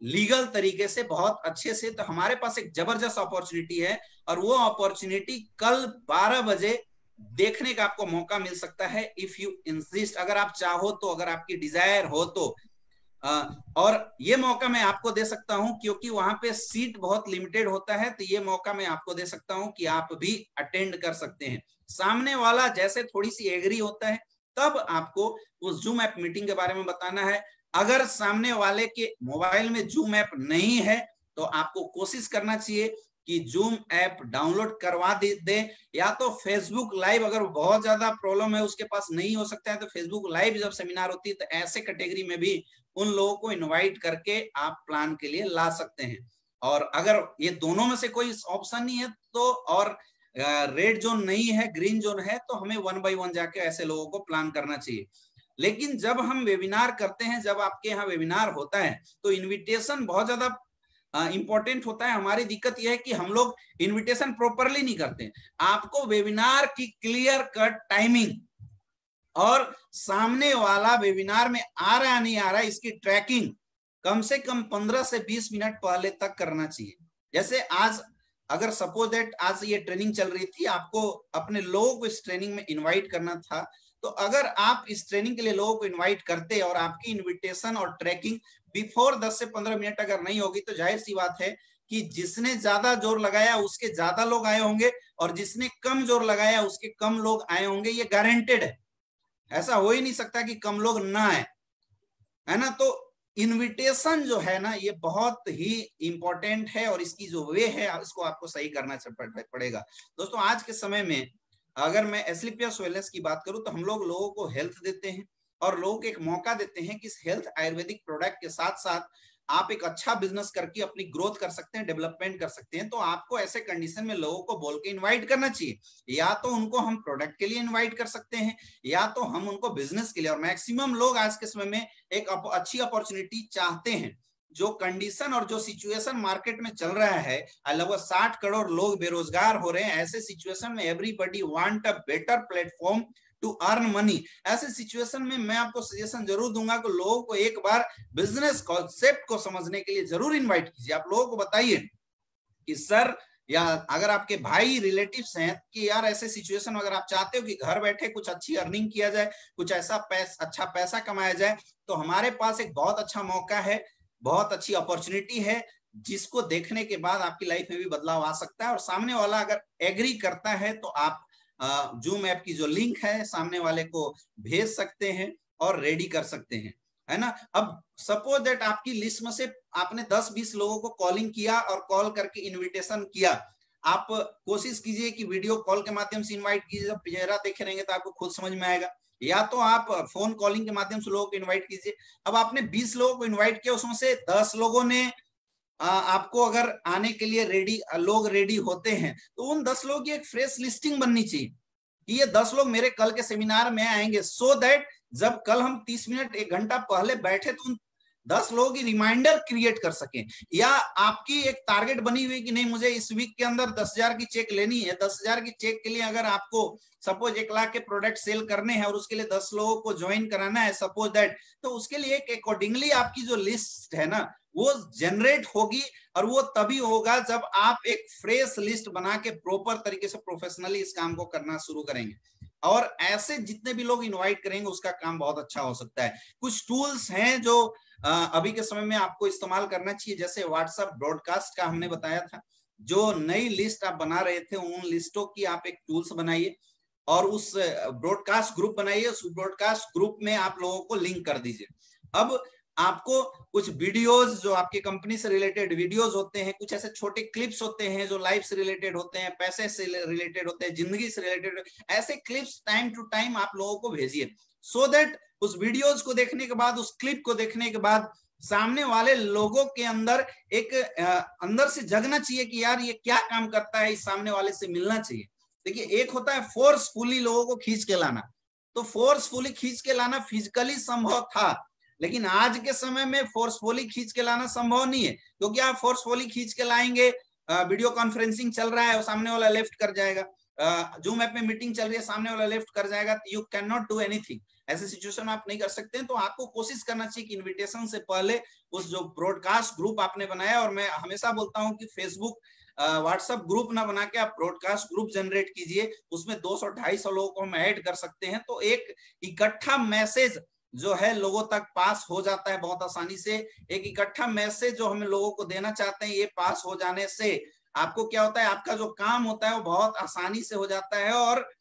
लीगल तरीके से बहुत अच्छे से, तो हमारे पास एक जबरदस्त अपॉर्चुनिटी है। और वो अपॉर्चुनिटी कल 12 बजे देखने का आपको मौका मिल सकता है, इफ यू इंसिस्ट, अगर आप चाहो तो, अगर आपकी डिजायर हो तो। और ये मौका मैं आपको दे सकता हूं क्योंकि वहां पे सीट बहुत लिमिटेड होता है, तो ये मौका मैं आपको दे सकता हूं कि आप भी अटेंड कर सकते हैं। सामने वाला जैसे थोड़ी सी एग्री होता है तब आपको उस जूम ऐप मीटिंग के बारे में बताना है। अगर सामने वाले के मोबाइल में जूम ऐप नहीं है तो आपको कोशिश करना चाहिए कि जूम ऐप डाउनलोड करवा दे, या तो फेसबुक लाइव, अगर बहुत ज्यादा प्रॉब्लम है उसके पास नहीं हो सकता है तो फेसबुक लाइव जब सेमिनार होती है तो ऐसे कैटेगरी में भी उन लोगों को इनवाइट करके आप प्लान के लिए ला सकते हैं। और अगर ये दोनों में से कोई ऑप्शन नहीं है तो, और रेड जोन नहीं है, ग्रीन जोन है, तो हमें 1 बाय 1 जाके ऐसे लोगों को प्लान करना चाहिए। लेकिन जब हम वेबिनार करते हैं, जब आपके यहाँ वेबिनार होता है तो इनविटेशन बहुत ज्यादा इंपॉर्टेंट होता है। हमारी दिक्कत यह है कि हम लोग इनविटेशन प्रॉपरली नहीं करते। आपको वेबिनार की क्लियर कट टाइमिंग और सामने वाला वेबिनार में आ रहा नहीं आ रहा इसकी ट्रैकिंग कम से कम 15 से 20 मिनट पहले तक करना चाहिए। जैसे आज अगर सपोज दैट आज ये ट्रेनिंग चल रही थी, आपको अपने लोगों को इस ट्रेनिंग में इनवाइट करना था, तो अगर आप इस ट्रेनिंग के लिए लोगों को इनवाइट करते और आपकी इनविटेशन और ट्रैकिंग बिफोर 10 से 15 मिनट अगर नहीं होगी तो जाहिर सी बात है कि जिसने ज्यादा जोर लगाया उसके ज्यादा लोग आए होंगे और जिसने कम जोर लगाया उसके कम लोग आए होंगे। ये गारंटेड है, ऐसा हो ही नहीं सकता कि कम लोग ना आए, है ना। तो इनविटेशन जो है ना ये बहुत ही इंपॉर्टेंट है और इसकी जो वे है इसको आपको सही करना पड़ेगा। दोस्तों आज के समय में अगर मैं एस्क्लेपियस वेलनेस की बात करूं तो हम लोग लोगों को हेल्थ देते हैं और लोगों को एक मौका देते हैं कि इस हेल्थ आयुर्वेदिक प्रोडक्ट के साथ साथ आप एक अच्छा बिजनेस करके अपनी ग्रोथ कर सकते हैं, डेवलपमेंट कर सकते हैं। तो आपको ऐसे कंडीशन में लोगों को बोल के इनवाइट करना चाहिए, या तो उनको हम प्रोडक्ट के लिए इनवाइट कर सकते हैं या तो हम उनको बिजनेस के लिए। और मैक्सिमम लोग आज के समय में एक अच्छी अपॉर्चुनिटी चाहते हैं। जो कंडीशन और जो सिचुएशन मार्केट में चल रहा है, लगभग 60 करोड़ लोग बेरोजगार हो रहे हैं, ऐसे सिचुएशन में everybody want a better platform to earn money. ऐसे सिचुएशन में मैं आपको सजेशन जरूर दूंगा कि लोगों को एक बार बिजनेस कॉन्सेप्ट को समझने के लिए जरूर इनवाइट कीजिए। आप लोगों को बताइए कि सर, या अगर आपके भाई रिलेटिव्स हैं कि यार ऐसे सिचुएशन अगर आप चाहते हो कि घर बैठे कुछ अच्छी अर्निंग किया जाए, कुछ ऐसा अच्छा पैसा कमाया जाए, तो हमारे पास एक बहुत अच्छा मौका है, बहुत अच्छी अपॉर्चुनिटी है, जिसको देखने के बाद आपकी लाइफ में भी बदलाव आ सकता है। और सामने वाला अगर एग्री करता है तो आप जूम ऐप की जो लिंक है सामने वाले को भेज सकते हैं और रेडी कर सकते हैं, है ना। अब सपोज दैट आपकी लिस्ट में से आपने 10-20 लोगों को कॉलिंग किया और कॉल करके इनविटेशन किया। आप कोशिश कीजिए कि वीडियो कॉल के माध्यम से इनवाइट कीजिए, जब चेहरा देखे रहेंगे तो आपको खुद समझ में आएगा, या तो आप फोन कॉलिंग के माध्यम से लोगों को इनवाइट कीजिए। अब आपने 20 लोगों को इनवाइट किया, उसमें से 10 लोगों ने आपको अगर आने के लिए लोग रेडी होते हैं तो उन 10 लोगों की एक फ्रेश लिस्टिंग बननी चाहिए कि ये 10 लोग मेरे कल के सेमिनार में आएंगे, सो दैट जब कल हम 30 मिनट 1 घंटा पहले बैठे तो उन 10 लोगों की रिमाइंडर क्रिएट कर सकें। या आपकी एक टारगेट बनी हुई कि नहीं मुझे इस वीक के अंदर 10,000 की चेक लेनी है, 10,000 की चेक के लिए अगर आपको सपोज 1 लाख के प्रोडक्ट सेल करने हैं और उसके लिए 10 लोगों को ज्वाइन कराना है सपोज दैट, तो उसके लिए एक अकॉर्डिंगली आपकी जो लिस्ट है ना वो जनरेट होगी। और वो तभी होगा जब आप एक फ्रेश लिस्ट बना के प्रॉपर तरीके से प्रोफेशनली इस काम को करना शुरू करेंगे। और ऐसे जितने भी लोग इनवाइट करेंगे उसका काम बहुत अच्छा हो सकता है। कुछ टूल्स हैं जो अभी के समय में आपको इस्तेमाल करना चाहिए, जैसे व्हाट्सएप ब्रॉडकास्ट का हमने बताया था। जो नई लिस्ट आप बना रहे थे उन लिस्टों की आप एक टूल्स बनाइए, और उस ब्रॉडकास्ट ग्रुप बनाइए, उस ब्रॉडकास्ट ग्रुप में आप लोगों को लिंक कर दीजिए। अब आपको कुछ वीडियोस जो आपकी कंपनी से रिलेटेड वीडियोस होते हैं, कुछ ऐसे छोटे क्लिप्स होते हैं जो लाइफ से रिलेटेड होते हैं, पैसे से रिलेटेड होते हैं, जिंदगी से रिलेटेड, ऐसे क्लिप्स टाइम टू टाइम आप लोगों को भेजिए, सो दैट उस वीडियोस को देखने के बाद, उस क्लिप को देखने के बाद सामने वाले लोगों के अंदर एक अंदर से जगना चाहिए कि यार ये क्या काम करता है, इस सामने वाले से मिलना चाहिए। देखिए, एक होता है फोर्सफुली लोगों को खींच के लाना, तो फोर्सफुली खींच के लाना फिजिकली संभव था, लेकिन आज के समय में फोर्सफुली खींच के लाना संभव नहीं है, क्योंकि आप फोर्सफुली खींच के लाएंगे, वीडियो कॉन्फ्रेंसिंग चल रहा है, सामने वाला लेफ्ट कर जाएगा, जूम ऐप में मीटिंग चल रही है, सामने वाला लेफ्ट कर जाएगा, you can not do anything. ऐसे सिचुएशन आप नहीं कर सकते हैं। तो आपको कोशिश करना चाहिए कि इन्विटेशन से पहले उस जो ब्रॉडकास्ट ग्रुप आपने बनाया, और मैं हमेशा बोलता हूं कि फेसबुक व्हाट्सएप ग्रुप ना बना के आप ब्रॉडकास्ट ग्रुप जनरेट कीजिए, उसमें 200-250 लोगों को हम ऐड कर सकते हैं, तो एक इकट्ठा मैसेज जो है लोगों तक पास हो जाता है बहुत आसानी से। एक इकट्ठा मैसेज जो हम लोगों को देना चाहते हैं, ये पास हो जाने से आपको क्या होता है, आपका जो काम होता है वो बहुत आसानी से हो जाता है, और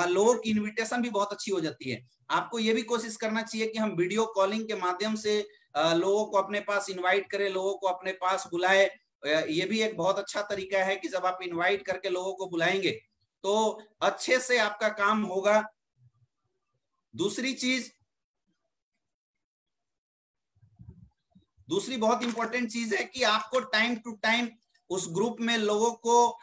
लोगों की इन्विटेशन भी बहुत अच्छी हो जाती है। आपको ये भी कोशिश करना चाहिए कि हम वीडियो कॉलिंग के माध्यम से लोगों को अपने पास इनवाइट करें, लोगों को अपने पास बुलाए। ये भी एक बहुत अच्छा तरीका है कि जब आप इनवाइट करके लोगों को बुलाएंगे तो अच्छे से आपका काम होगा। दूसरी बहुत इंपॉर्टेंट चीज है कि आपको टाइम टू टाइम उस ग्रुप में लोगों को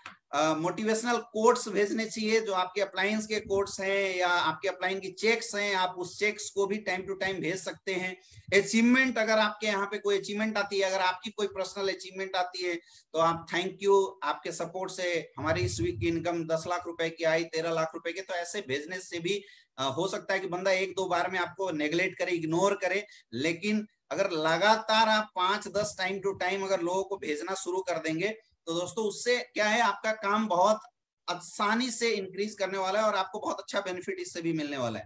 मोटिवेशनल कोट्स भेजने चाहिए, जो आपके अप्लायंस के कोट्स हैं या आपके अप्लायंस की चेक्स हैं, आप उस चेक्स को भी टाइम टू टाइम भेज सकते हैं। अचीवमेंट, अगर आपके यहाँ पे कोई अचीवमेंट आती है, अगर आपकी कोई पर्सनल अचीवमेंट आती है तो आप थैंक यू, आपके सपोर्ट से हमारी इस वीक की इनकम 10 लाख रुपए की आई, 13 लाख रुपए की, तो ऐसे भेजने से भी हो सकता है कि बंदा 1-2 बार में आपको नेग्लेक्ट करे, इग्नोर करे, लेकिन अगर लगातार आप 5-10 टाइम टू टाइम अगर लोगों को भेजना शुरू कर देंगे तो दोस्तों उससे क्या है, आपका काम बहुत आसानी से इंक्रीज करने वाला है और आपको बहुत अच्छा बेनिफिट इससे भी मिलने वाला है।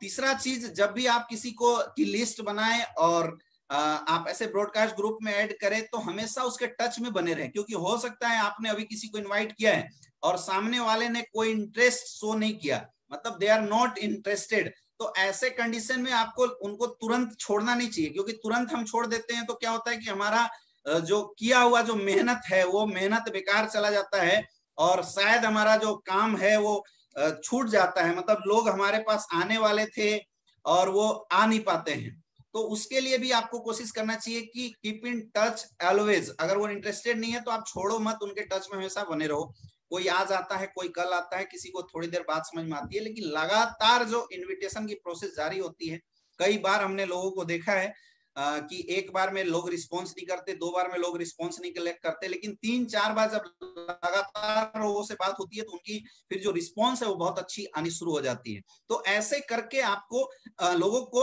तीसरा चीज, जब भी आप किसी को की लिस्ट बनाएं और आप ऐसे ब्रॉडकास्ट ग्रुप में ऐड करें तो हमेशा उसके टच में बने रहें, क्योंकि हो सकता है आपने अभी किसी को इन्वाइट किया है और सामने वाले ने कोई इंटरेस्ट शो नहीं किया, मतलब दे आर नॉट इंटरेस्टेड, तो ऐसे कंडीशन में आपको उनको तुरंत छोड़ना नहीं चाहिए, क्योंकि तुरंत हम छोड़ देते हैं तो क्या होता है कि हमारा जो किया हुआ जो मेहनत है वो मेहनत बेकार चला जाता है और शायद हमारा जो काम है वो छूट जाता है, मतलब लोग हमारे पास आने वाले थे और वो आ नहीं पाते हैं। तो उसके लिए भी आपको कोशिश करना चाहिए कि कीप इन टच ऑलवेज। अगर वो इंटरेस्टेड नहीं है तो आप छोड़ो मत, उनके टच में हमेशा बने रहो। कोई आज आता है, कोई कल आता है, किसी को थोड़ी देर बाद समझ में आती है, लेकिन लगातार जो इन्विटेशन की प्रोसेस जारी होती है, कई बार हमने लोगों को देखा है कि एक बार में लोग रिस्पॉन्स नहीं करते, 2 बार में लोग रिस्पॉन्स नहीं करते, लेकिन 3-4 बार जब लगातार लोगों से बात होती है तो उनकी फिर जो रिस्पॉन्स है वो बहुत अच्छी आनी शुरू हो जाती है। तो ऐसे करके आपको लोगों को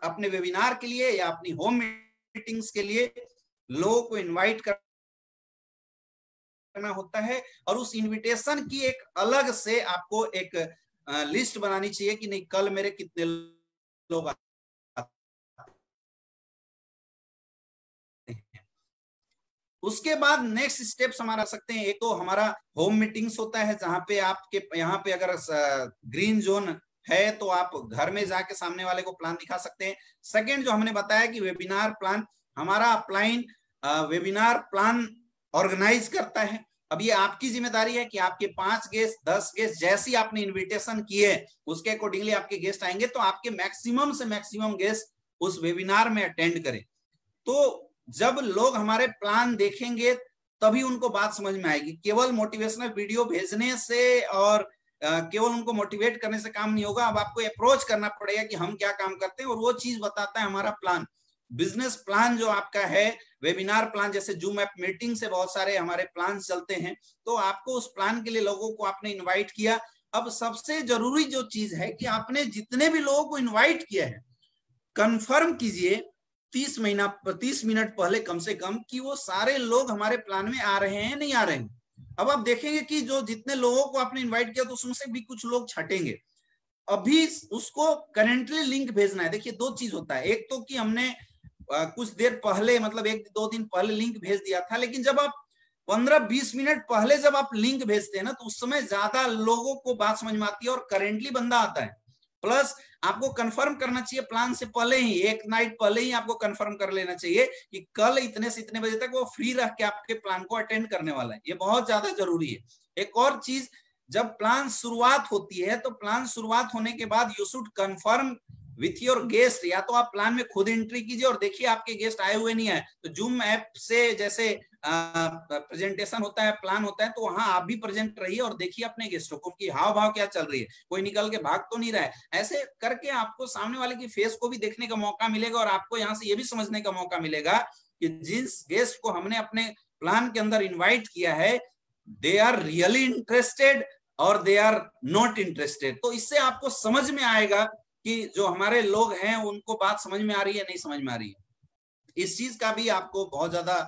अपने वेबिनार के लिए या अपनी होम मीटिंग्स के लिए लोगों को इन्वाइट करना होता है, और उस इन्विटेशन की एक अलग से आपको एक लिस्ट बनानी चाहिए कि नहीं, कल मेरे कितने लोग उसके बाद नेक्स्ट स्टेप्स हमारा सकते हैं। एक तो हमारा होम मीटिंग्स होता है, जहां पे आपके यहाँ पे अगर ग्रीन जोन है तो आप घर में जाके सामने वाले को प्लान दिखा सकते हैं। सेकेंड, जो हमने बताया कि वेबिनार प्लान, हमारा अपलाइन वेबिनार प्लान ऑर्गेनाइज करता है। अब ये आपकी जिम्मेदारी है कि आपके 5 गेस्ट 10 गेस्ट जैसी आपने इन्विटेशन किए उसके अकॉर्डिंगली आपके गेस्ट आएंगे, तो आपके मैक्सिमम से मैक्सिमम गेस्ट उस वेबिनार में अटेंड करें। तो जब लोग हमारे प्लान देखेंगे तभी उनको बात समझ में आएगी। केवल मोटिवेशनल वीडियो भेजने से और केवल उनको मोटिवेट करने से काम नहीं होगा। अब आपको अप्रोच करना पड़ेगा कि हम क्या काम करते हैं, और वो चीज बताता है हमारा प्लान। बिजनेस प्लान जो आपका है, वेबिनार प्लान, जैसे जूम ऐप मीटिंग से बहुत सारे हमारे प्लान चलते हैं, तो आपको उस प्लान के लिए लोगों को आपने इन्वाइट किया। अब सबसे जरूरी जो चीज है कि आपने जितने भी लोगों को इन्वाइट किया है, कंफर्म कीजिए 30 मिनट पहले कम से कम कि वो सारे लोग हमारे प्लान में आ रहे हैं, नहीं आ रहे हैं। अब आप देखेंगे कि जो जितने लोगों को आपने इनवाइट किया तो उसमें से भी कुछ लोग छटेंगे। अभी उसको करेंटली लिंक भेजना है। देखिए, 2 चीज होता है, एक तो कि हमने कुछ देर पहले, मतलब 1-2 दिन पहले लिंक भेज दिया था, लेकिन जब आप 15-20 मिनट पहले जब आप लिंक भेजते हैं ना, तो उस समय ज्यादा लोगों को बात समझ में आती है और करेंटली बंदा आता है। प्लस आपको कंफर्म करना चाहिए प्लान से पहले ही, एक नाइट पहले ही आपको कंफर्म कर लेना चाहिए कि कल इतने से इतने बजे तक वो फ्री रह के आपके प्लान को अटेंड करने वाला है। ये बहुत ज्यादा जरूरी है। एक और चीज, जब प्लान शुरुआत होती है तो प्लान शुरुआत होने के बाद you should confirm with your guest. या तो आप प्लान में खुद एंट्री कीजिए और देखिए आपके गेस्ट आए हुए नहीं आए, तो जूम ऐप से जैसे प्रेजेंटेशन होता है, प्लान होता है, तो वहां आप भी प्रेजेंट रहिए और देखिए अपने गेस्टों को कि हाव भाव क्या चल रही है, कोई निकल के भाग तो नहीं रहा है। ऐसे करके आपको सामने वाले की फेस को भी देखने का मौका मिलेगा और आपको यहाँ से ये भी समझने का मौका मिलेगा कि जिस गेस्ट को हमने अपने प्लान के अंदर इन्वाइट किया है, दे आर रियली इंटरेस्टेड और दे आर नॉट इंटरेस्टेड। तो इससे आपको समझ में आएगा कि जो हमारे लोग हैं उनको बात समझ में आ रही है, नहीं समझ में आ रही है। इस चीज का भी आपको बहुत ज्यादा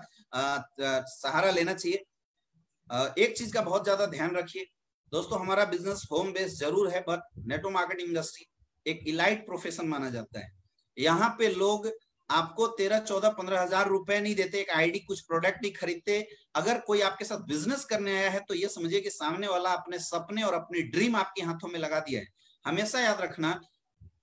सहारा लेना चाहिए। एक चीज का बहुत ज्यादा ध्यान रखिए दोस्तों, हमारा बिजनेस होम बेस्ड जरूर है, बट नेटवर्क मार्केटिंग इंडस्ट्री एक इलाइट प्रोफेशन माना जाता है। यहाँ पे लोग आपको 13, 14, 15 हजार रुपए नहीं देते, एक आईडी कुछ प्रोडक्ट नहीं खरीदते। अगर कोई आपके साथ बिजनेस करने आया है तो ये समझिए कि सामने वाला अपने सपने और अपनी ड्रीम आपके हाथों में लगा दिया है। हमेशा याद रखना,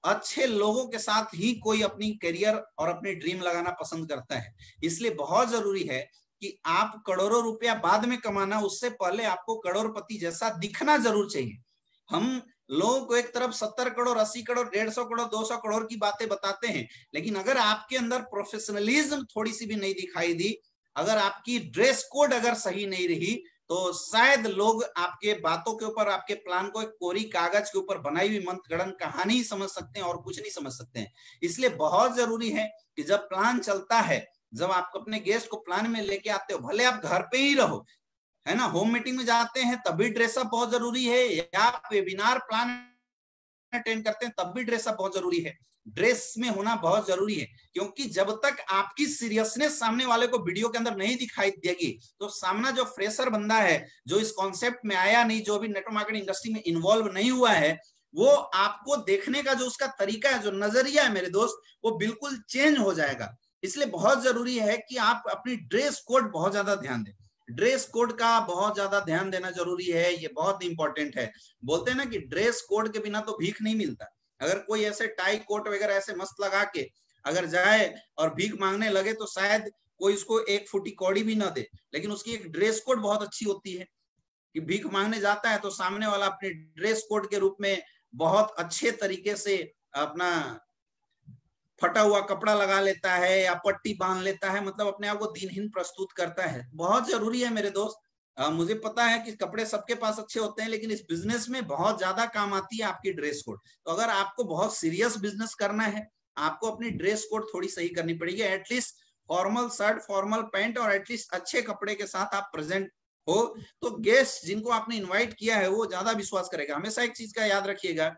अच्छे लोगों के साथ ही कोई अपनी करियर और अपनी ड्रीम लगाना पसंद करता है। इसलिए बहुत जरूरी है कि आप करोड़ों रुपया बाद में कमाना, उससे पहले आपको करोड़पति जैसा दिखना जरूर चाहिए। हम लोगों को एक तरफ 70 करोड़, 80 करोड़, 150 करोड़, 200 करोड़ की बातें बताते हैं, लेकिन अगर आपके अंदर प्रोफेशनलिज्म थोड़ी सी भी नहीं दिखाई दी, अगर आपकी ड्रेस कोड अगर सही नहीं रही, तो शायद लोग आपके बातों के ऊपर, आपके प्लान को एक कोरी कागज के ऊपर बनाई हुई मंत्रगढ़ कहानी ही समझ सकते हैं और कुछ नहीं समझ सकते हैं। इसलिए बहुत जरूरी है कि जब प्लान चलता है, जब आप अपने गेस्ट को प्लान में लेके आते हो, भले आप घर पे ही रहो, है ना, होम मीटिंग में जाते हैं तब भी ड्रेसअप बहुत जरूरी है, या आप वेबिनार प्लान अटेंड करते हैं तब भी ड्रेसअप बहुत जरूरी है। ड्रेस में होना बहुत जरूरी है, क्योंकि जब तक आपकी सीरियसनेस सामने वाले को वीडियो के अंदर नहीं दिखाई देगी, तो सामना जो फ्रेशर बंदा है, जो इस कॉन्सेप्ट में आया नहीं, जो अभी नेटवर्क मार्केटिंग इंडस्ट्री में इन्वॉल्व नहीं हुआ है, वो आपको देखने का जो उसका तरीका है, जो नजरिया है मेरे दोस्त, वो बिल्कुल चेंज हो जाएगा। इसलिए बहुत जरूरी है कि आप अपनी ड्रेस कोड बहुत ज्यादा ध्यान दें। ड्रेस कोड का बहुत ज्यादा ध्यान देना जरूरी है, ये बहुत इंपॉर्टेंट है। बोलते हैं ना कि ड्रेस कोड के बिना तो भीख नहीं मिलता। अगर कोई ऐसे टाई कोट वगैरह ऐसे मस्त लगा के अगर जाए और भीख मांगने लगे, तो शायद कोई उसको एक फुटी कौड़ी भी ना दे। लेकिन उसकी एक ड्रेस कोड बहुत अच्छी होती है कि भीख मांगने जाता है तो सामने वाला अपने ड्रेस कोड के रूप में बहुत अच्छे तरीके से अपना फटा हुआ कपड़ा लगा लेता है या पट्टी बांध लेता है, मतलब अपने आप को दीनहीन प्रस्तुत करता है। बहुत जरूरी है मेरे दोस्त। मुझे पता है कि कपड़े सबके पास अच्छे होते हैं, लेकिन इस बिजनेस में बहुत ज्यादा काम आती है आपकी ड्रेस कोड। तो अगर आपको बहुत सीरियस बिजनेस करना है, आपको अपनी ड्रेस कोड थोड़ी सही करनी पड़ेगी। At least formal shirt, formal pant और एटलीस्ट अच्छे कपड़े के साथ आप प्रेजेंट हो, तो गेस्ट जिनको आपने इन्वाइट किया है वो ज्यादा विश्वास करेगा। हमेशा एक चीज का याद रखिएगा,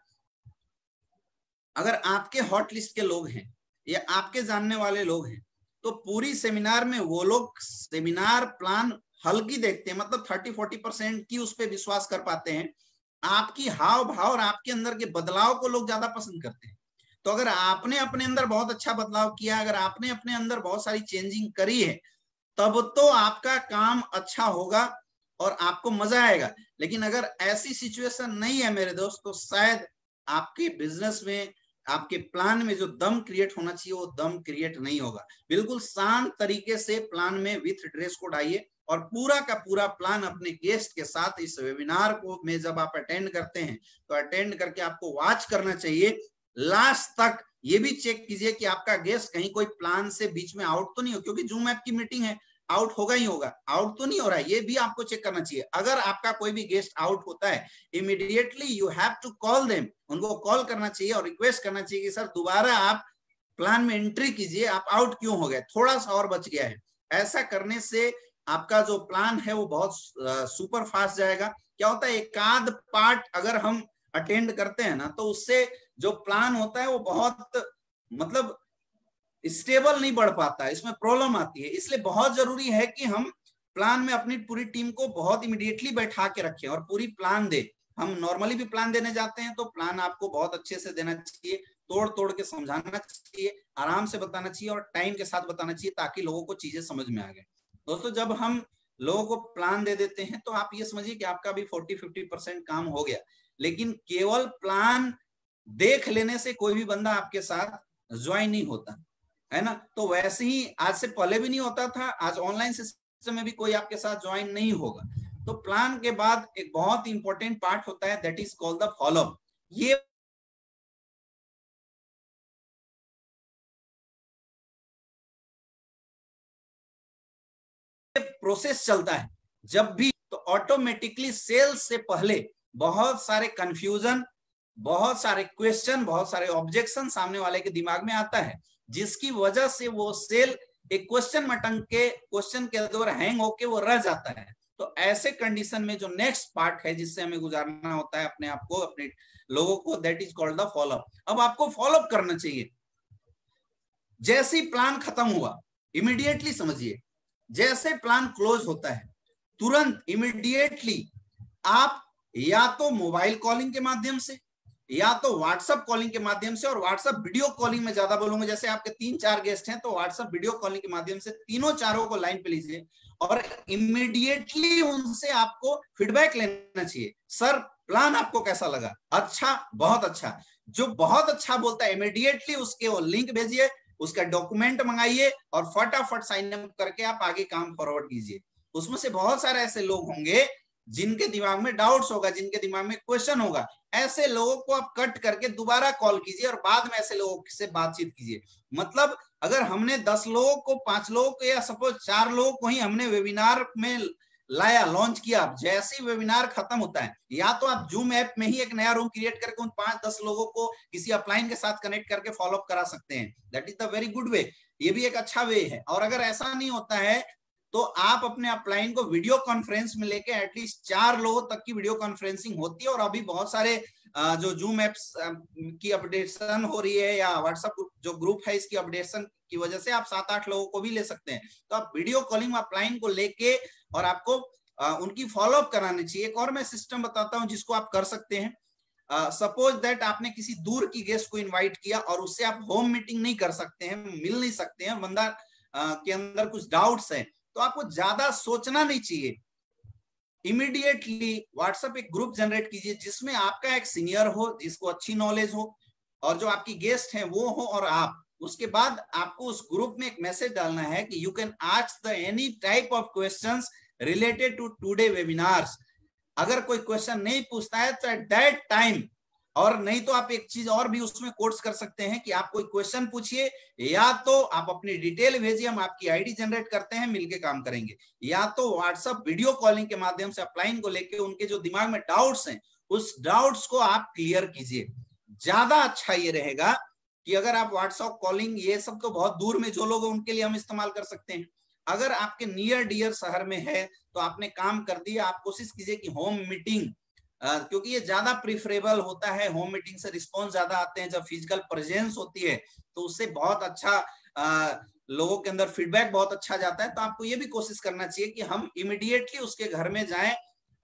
अगर आपके हॉट लिस्ट के लोग हैं या आपके जानने वाले लोग हैं, तो पूरी सेमिनार में वो लोग सेमिनार प्लान हल्की देखते हैं, मतलब 30-40% की उस पर विश्वास कर पाते हैं। आपकी हाव भाव और आपके अंदर के बदलाव को लोग ज्यादा पसंद करते हैं। तो अगर आपने अपने अंदर बहुत अच्छा बदलाव किया, अगर आपने अपने अंदर बहुत सारी चेंजिंग करी है, तब तो आपका काम अच्छा होगा और आपको मजा आएगा। लेकिन अगर ऐसी सिचुएशन नहीं है मेरे दोस्त, तो शायद आपके बिजनेस में, आपके प्लान में जो दम क्रिएट होना चाहिए वो दम क्रिएट नहीं होगा। बिल्कुल शांत तरीके से प्लान में विथ ड्रेस कोड आइए और पूरा का पूरा प्लान अपने गेस्ट के साथ इस वेबिनार को में जब आप अटेंड करते हैं, तो अटेंड करके आपको वॉच करना चाहिए लास्ट तक। ये भी चेक कीजिए कि आपका गेस्ट कहीं कोई प्लान से बीच में आउट तो नहीं हो, क्योंकि जूम ऐप की मीटिंग है, आउट होगा ही होगा, आउट तो नहीं हो रहा है, ये भी आपको चेक करना चाहिए। अगर आपका कोई भी गेस्ट आउट होता है, immediately you have to call them, उनको कॉल करना चाहिए और रिक्वेस्ट करना चाहिए कि सर दोबारा आप प्लान में एंट्री कीजिए, आप आउट क्यों हो गए, थोड़ा सा और बच गया है। ऐसा करने से आपका जो प्लान है वो बहुत सुपर फास्ट जाएगा। क्या होता है, एक आध पार्ट अगर हम अटेंड करते हैं ना, तो उससे जो प्लान होता है वो बहुत मतलब स्टेबल नहीं बढ़ पाता, इसमें प्रॉब्लम आती है। इसलिए बहुत जरूरी है कि हम प्लान में अपनी पूरी टीम को बहुत इमीडिएटली बैठा के रखें और पूरी प्लान दे। हम नॉर्मली भी प्लान देने जाते हैं तो प्लान आपको बहुत अच्छे से देना चाहिए, तोड़ तोड़ के समझाना चाहिए, आराम से बताना चाहिए और टाइम के साथ बताना चाहिए, ताकि लोगों को चीजें समझ में आ गए। दोस्तों, जब हम लोगों को प्लान दे देते हैं, तो आप ये समझिए कि आपका भी 40-50% काम हो गया। लेकिन केवल प्लान देख लेने से कोई भी बंदा आपके साथ ज्वाइन नहीं होता है ना। तो वैसे ही आज से पहले भी नहीं होता था, आज ऑनलाइन सिस्टम में भी कोई आपके साथ ज्वाइन नहीं होगा। तो प्लान के बाद एक बहुत इंपॉर्टेंट पार्ट होता है, that is called the follow up. ये प्रोसेस चलता है जब भी, तो ऑटोमेटिकली सेल्स से पहले बहुत सारे कंफ्यूजन, बहुत सारे क्वेश्चन, बहुत सारे ऑब्जेक्शन सामने वाले के दिमाग में आता है, जिसकी वजह से वो सेल एक क्वेश्चन मटंग के क्वेश्चन के द्वारा हैंग होके वो रह जाता है। तो ऐसे कंडीशन में जो नेक्स्ट पार्ट है जिससे हमें गुजारना होता है अपने आप को, अपने लोगों को, that is called the follow up. अब आपको फॉलोअप करना चाहिए। जैसे ही प्लान खत्म हुआ, इमीडिएटली समझिए, जैसे प्लान क्लोज होता है तुरंत इमीडिएटली आप या तो मोबाइल कॉलिंग के माध्यम से या तो व्हाट्सएप कॉलिंग के माध्यम से, और व्हाट्सएप वीडियो कॉलिंग में ज्यादा बोलूंगा, जैसे आपके 3-4 गेस्ट हैं तो व्हाट्सएप वीडियो कॉलिंग के माध्यम से तीनों चारों को लाइन पे लीजिए और इमीडिएटली उनसे आपको फीडबैक लेना चाहिए। सर प्लान आपको कैसा लगा? अच्छा, बहुत अच्छा। जो बहुत अच्छा बोलता है इमीडिएटली उसके वो लिंक भेजिए, उसका डॉक्यूमेंट मंगाइए और फटाफट साइन अप करके आप आगे काम फॉरवर्ड कीजिए। उसमें से बहुत सारे ऐसे लोग होंगे जिनके दिमाग में डाउट्स होगा, जिनके दिमाग में क्वेश्चन होगा, ऐसे लोगों को आप कट करके दोबारा कॉल कीजिए और बाद में ऐसे लोगों से बातचीत कीजिए। मतलब अगर हमने 10 लोगों को, 5 लोगों को, या सपोज 4 लोगों को ही हमने वेबिनार में लाया, लॉन्च किया, जैसे ही वेबिनार खत्म होता है या तो आप जूम ऐप में ही एक नया रूम क्रिएट करके उन 5-10 लोगों को किसी अपलाइन के साथ कनेक्ट करके फॉलोअप करा सकते हैं। That is the very good way, ये भी एक अच्छा वे है। और अगर ऐसा नहीं होता है तो आप अपने अपलाइन को वीडियो कॉन्फ्रेंस में लेके एटलीस्ट 4 लोगों तक की वीडियो कॉन्फ्रेंसिंग होती है। और अभी बहुत सारे जो जूम एप्स की अपडेशन हो रही है या व्हाट्सएप जो ग्रुप है इसकी अपडेशन की वजह से आप 7-8 लोगों को भी ले सकते हैं। तो आप वीडियो कॉलिंग अपलाइन को लेके और आपको उनकी फॉलोअप करानी चाहिए। एक और मैं सिस्टम बताता हूं जिसको आप कर सकते हैं। सपोज दैट आपने किसी दूर की गेस्ट को इनवाइट किया और उससे आप होम मीटिंग नहीं कर सकते हैं, मिल नहीं सकते हैं, बंदा के अंदर कुछ डाउट्स हैं, तो आपको ज्यादा सोचना नहीं चाहिए। इमीडिएटली व्हाट्सएप एक ग्रुप जनरेट कीजिए जिसमें आपका एक सीनियर हो जिसको अच्छी नॉलेज हो और जो आपकी गेस्ट हैं वो हो और आप। उसके बाद आपको उस ग्रुप में एक मैसेज डालना है कि you can ask the any type of questions related to today webinars. अगर कोई क्वेश्चन नहीं पूछता है तो एट दैट टाइम, और नहीं तो आप एक चीज और भी उसमें कोर्स कर सकते हैं कि आप कोई क्वेश्चन पूछिए, या तो आप अपनी डिटेल भेजिए, हम आपकी आईडी जनरेट करते हैं, मिलके काम करेंगे, या तो व्हाट्सएप वीडियो कॉलिंग के माध्यम से अपलाइन को लेके उनके जो दिमाग में डाउट्स हैं उस डाउट्स को आप क्लियर कीजिए। ज्यादा अच्छा ये रहेगा कि अगर आप व्हाट्सएप कॉलिंग, ये सब तो बहुत दूर में जो लोग हैं उनके लिए हम इस्तेमाल कर सकते हैं। अगर आपके नियर डियर शहर में है तो आपने काम कर दिया, आप कोशिश कीजिए कि होम मीटिंग, क्योंकि ये ज्यादा प्रिफरेबल होता है, होम मीटिंग से रिस्पॉन्स ज्यादा आते हैं। जब फिजिकल प्रेजेंस होती है तो उससे बहुत अच्छा लोगों के अंदर फीडबैक बहुत अच्छा जाता है। तो आपको ये भी कोशिश करना चाहिए कि हम इमीडिएटली उसके घर में जाएं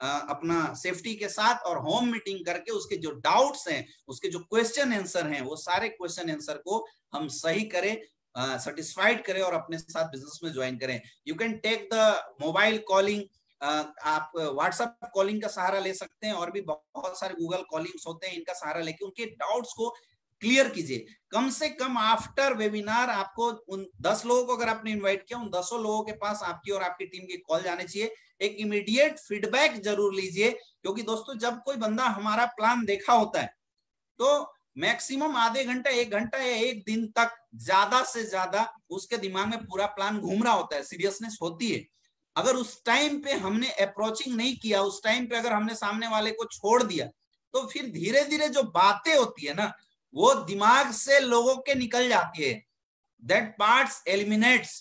अपना सेफ्टी के साथ और होम मीटिंग करके उसके जो डाउट्स हैं, उसके जो क्वेश्चन आंसर हैं, वो सारे क्वेश्चन आंसर को हम सही करें, सेटिस्फाइड करें और अपने साथ बिजनेस में ज्वाइन करें। You can take the mobile calling, आप व्हाट्सएप कॉलिंग का सहारा ले सकते हैं और भी बहुत सारे गूगल कॉलिंग्स होते हैं, इनका सहारा लेके उनके डाउट्स को क्लियर कीजिए। कम से कम आफ्टर वेबिनार आपको उन 10 लोगों को अगर आपने इनवाइट किया, उन 10 लोगों के पास आपकी और आपकी टीम की कॉल जाने चाहिए। एक इमीडिएट फीडबैक जरूर लीजिए, क्योंकि दोस्तों जब कोई बंदा हमारा प्लान देखा होता है तो मैक्सिमम आधे घंटा, 1 घंटा या 1 दिन तक ज्यादा से ज्यादा उसके दिमाग में पूरा प्लान घूम रहा होता है, सीरियसनेस होती है। अगर उस टाइम पे हमने अप्रोचिंग नहीं किया, उस टाइम पे अगर हमने सामने वाले को छोड़ दिया, तो फिर धीरे धीरे जो बातें होती है ना वो दिमाग से लोगों के निकल जाती है। दैट पार्ट्स एलिमिनेट्स,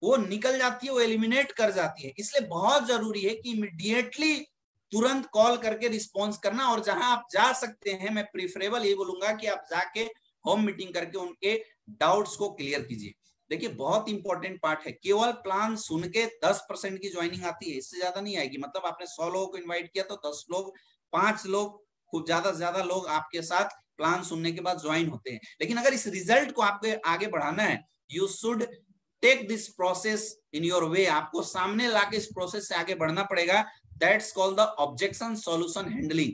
वो निकल जाती है, वो एलिमिनेट कर जाती है। इसलिए बहुत जरूरी है कि इमीडिएटली तुरंत कॉल करके रिस्पॉन्स करना। और जहां आप जा सकते हैं, मैं प्रिफरेबल ये बोलूंगा कि आप जाके होम मीटिंग करके उनके डाउट्स को क्लियर कीजिए। देखिए बहुत इंपॉर्टेंट पार्ट है, केवल प्लान सुन के 10% की ज्वाइनिंग आती है, इससे ज्यादा नहीं आएगी। मतलब आपने 100 लोगों को इन्वाइट किया तो 10 लोग, 5 लोग, खूब ज्यादा से ज्यादा लोग आपके साथ प्लान सुनने के बाद ज्वाइन होते हैं। लेकिन अगर इस रिजल्ट को आपको आगे बढ़ाना है, you should take this process in your way, आपको सामने लाके इस प्रोसेस से आगे बढ़ना पड़ेगा। That's called the objection solution handling.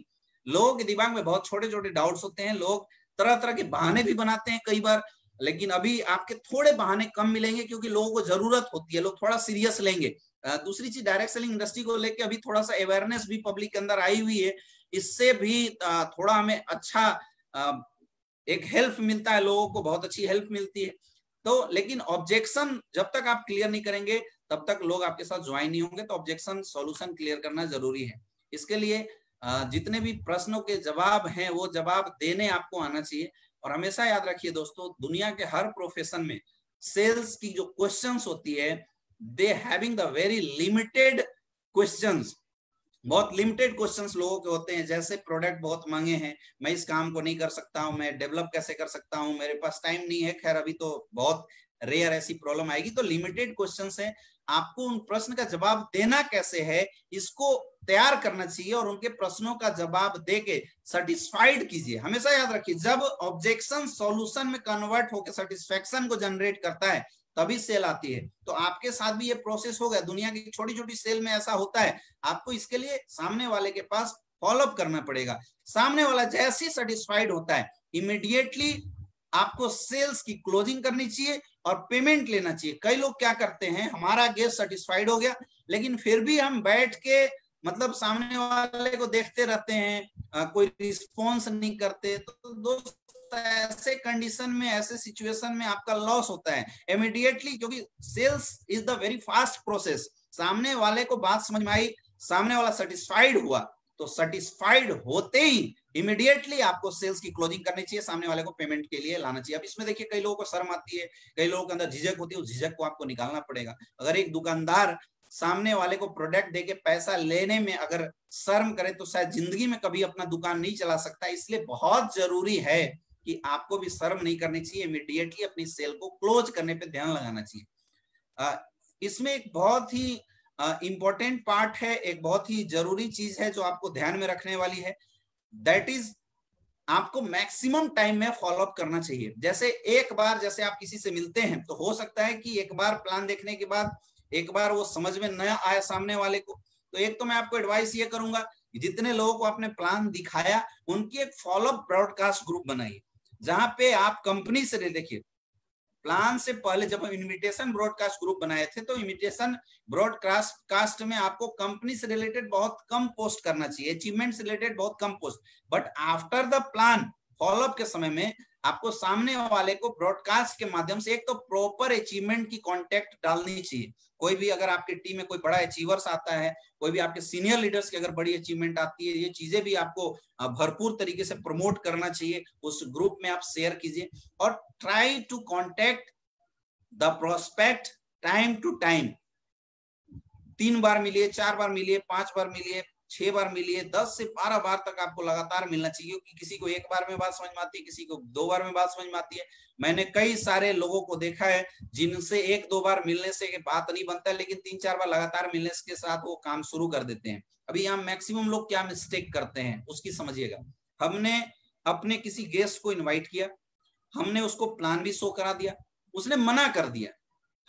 लोगों के दिमाग में बहुत छोटे छोटे डाउट्स होते हैं, लोग तरह तरह के बहाने भी बनाते हैं कई बार, लेकिन अभी आपके थोड़े बहाने कम मिलेंगे क्योंकि लोगों को जरूरत होती है, लोग थोड़ा सीरियस लेंगे। दूसरी चीज, डायरेक्ट सेलिंग इंडस्ट्री को लेके अभी थोड़ा सा अवेयरनेस भी पब्लिक के अंदर आई हुई है, इससे भी थोड़ा हमें अच्छा एक हेल्प मिलता है, लोगों को बहुत अच्छी हेल्प मिलती है। तो लेकिन ऑब्जेक्शन जब तक आप क्लियर नहीं करेंगे तब तक लोग आपके साथ ज्वाइन नहीं होंगे। तो ऑब्जेक्शन सॉल्यूशन क्लियर करना जरूरी है। इसके लिए जितने भी प्रश्नों के जवाब हैं वो जवाब देने आपको आना चाहिए। और हमेशा याद रखिए दोस्तों, दुनिया के हर प्रोफेशन में सेल्स की जो क्वेश्चंस होती है, they having the very limited questions, बहुत लिमिटेड क्वेश्चंस लोगों के होते हैं। जैसे प्रोडक्ट बहुत महंगे हैं, मैं इस काम को नहीं कर सकता हूं, मैं डेवलप कैसे कर सकता हूं, मेरे पास टाइम नहीं है। खैर अभी तो बहुत रेयर ऐसी प्रॉब्लम आएगी। तो लिमिटेड क्वेश्चंस हैं, आपको उन प्रश्न का जवाब देना कैसे है इसको तैयार करना चाहिए और उनके प्रश्नों का जवाब देके सेटिस्फाइड कीजिए। हमेशा याद रखिए, जब ऑब्जेक्शन सॉल्यूशन में कन्वर्ट होकर सेटिस्फेक्शन को जनरेट करता है तभी सेल आती है। तो आपके साथ भी ये प्रोसेस हो गया, दुनिया की छोटी छोटी सेल में ऐसा होता है। आपको इसके लिए सामने वाले के पास फॉलोअप करना पड़ेगा। सामने वाला जैसे सेटिस्फाइड होता है, इमीडिएटली आपको सेल्स की क्लोजिंग करनी चाहिए और पेमेंट लेना चाहिए। कई लोग क्या करते हैं, हमारा गेस्ट सेटिस्फाइड हो गया लेकिन फिर भी हम बैठ के मतलब सामने वाले को देखते रहते हैं, कोई रिस्पॉन्स नहीं करते। तो दोस्त ऐसे कंडीशन में, ऐसे सिचुएशन में आपका लॉस होता है इमीडिएटली, क्योंकि sales is the very fast process. सामने वाले को बात समझ में आई, सामने वाला सेटिस्फाइड हुआ, तो सेटिस्फाइड होते ही इमीडिएटली आपको सेल्स की क्लोजिंग करनी चाहिए, सामने वाले को पेमेंट के लिए लाना चाहिए। अब इसमें देखिए, कई लोगों को शर्म आती है, कई लोगों के अंदर झिझक होती है, उस झिझक को आपको निकालना पड़ेगा। अगर एक दुकानदार सामने वाले को प्रोडक्ट देके पैसा लेने में अगर शर्म करे तो शायद जिंदगी में कभी अपना दुकान नहीं चला सकता। इसलिए बहुत जरूरी है कि आपको भी शर्म नहीं करनी चाहिए, इमीडिएटली अपनी सेल को क्लोज करने पे ध्यान लगाना चाहिए। इसमें एक बहुत ही इंपॉर्टेंट पार्ट है, एक बहुत ही जरूरी चीज है जो आपको ध्यान में रखने वाली है। दैट इज, आपको मैक्सिमम टाइम में फॉलोअप करना चाहिए। जैसे एक बार जैसे आप किसी से मिलते हैं तो हो सकता है कि एक बार प्लान देखने के बाद एक बार वो समझ में न आए सामने वाले को, तो एक तो मैं आपको एडवाइस ये करूंगा कि जितने लोगों को आपने प्लान दिखाया उनकी एक फॉलोअप ब्रॉडकास्ट ग्रुप बनाइए, जहां पे आप कंपनी से देखिए। प्लान से पहले जब हम इन्विटेशन ब्रॉडकास्ट ग्रुप बनाए थे तो इन्विटेशन ब्रॉडकास्ट में आपको कंपनी से रिलेटेड बहुत कम पोस्ट करना चाहिए, अचीवमेंट से रिलेटेड बहुत कम post. But after the plan follow up के समय में आपको सामने वाले को ब्रॉडकास्ट के माध्यम से एक तो प्रॉपर अचीवमेंट की कॉन्टेक्ट डालनी चाहिए। कोई भी अगर आपकी टीम में कोई बड़ा अचीवर्स आता है, कोई भी आपके सीनियर लीडर्स की अगर बड़ी अचीवमेंट आती है, ये चीजें भी आपको भरपूर तरीके से प्रमोट करना चाहिए, उस ग्रुप में आप शेयर कीजिए। और try to contact the prospect time to time. 3 बार मिलिए, 4 बार मिलिए, 5 बार मिलिए, 6 बार मिलिए, 10 से 12 बार तक आपको लगातार मिलना चाहिए। क्योंकि किसी को एक बार में बात समझ में आती है, किसी को 2 बार में बात समझ में आती है। मैंने कई सारे लोगों को देखा है जिनसे 1-2 बार मिलने से बात नहीं बनता है, लेकिन 3-4 बार लगातार मिलने के साथ वो काम शुरू कर देते हैं। अभी यहाँ मैक्सिमम लोग क्या मिस्टेक करते हैं उसकी समझिएगा। हमने अपने किसी गेस्ट को इन्वाइट किया, हमने उसको प्लान भी शो करा दिया, उसने मना कर दिया,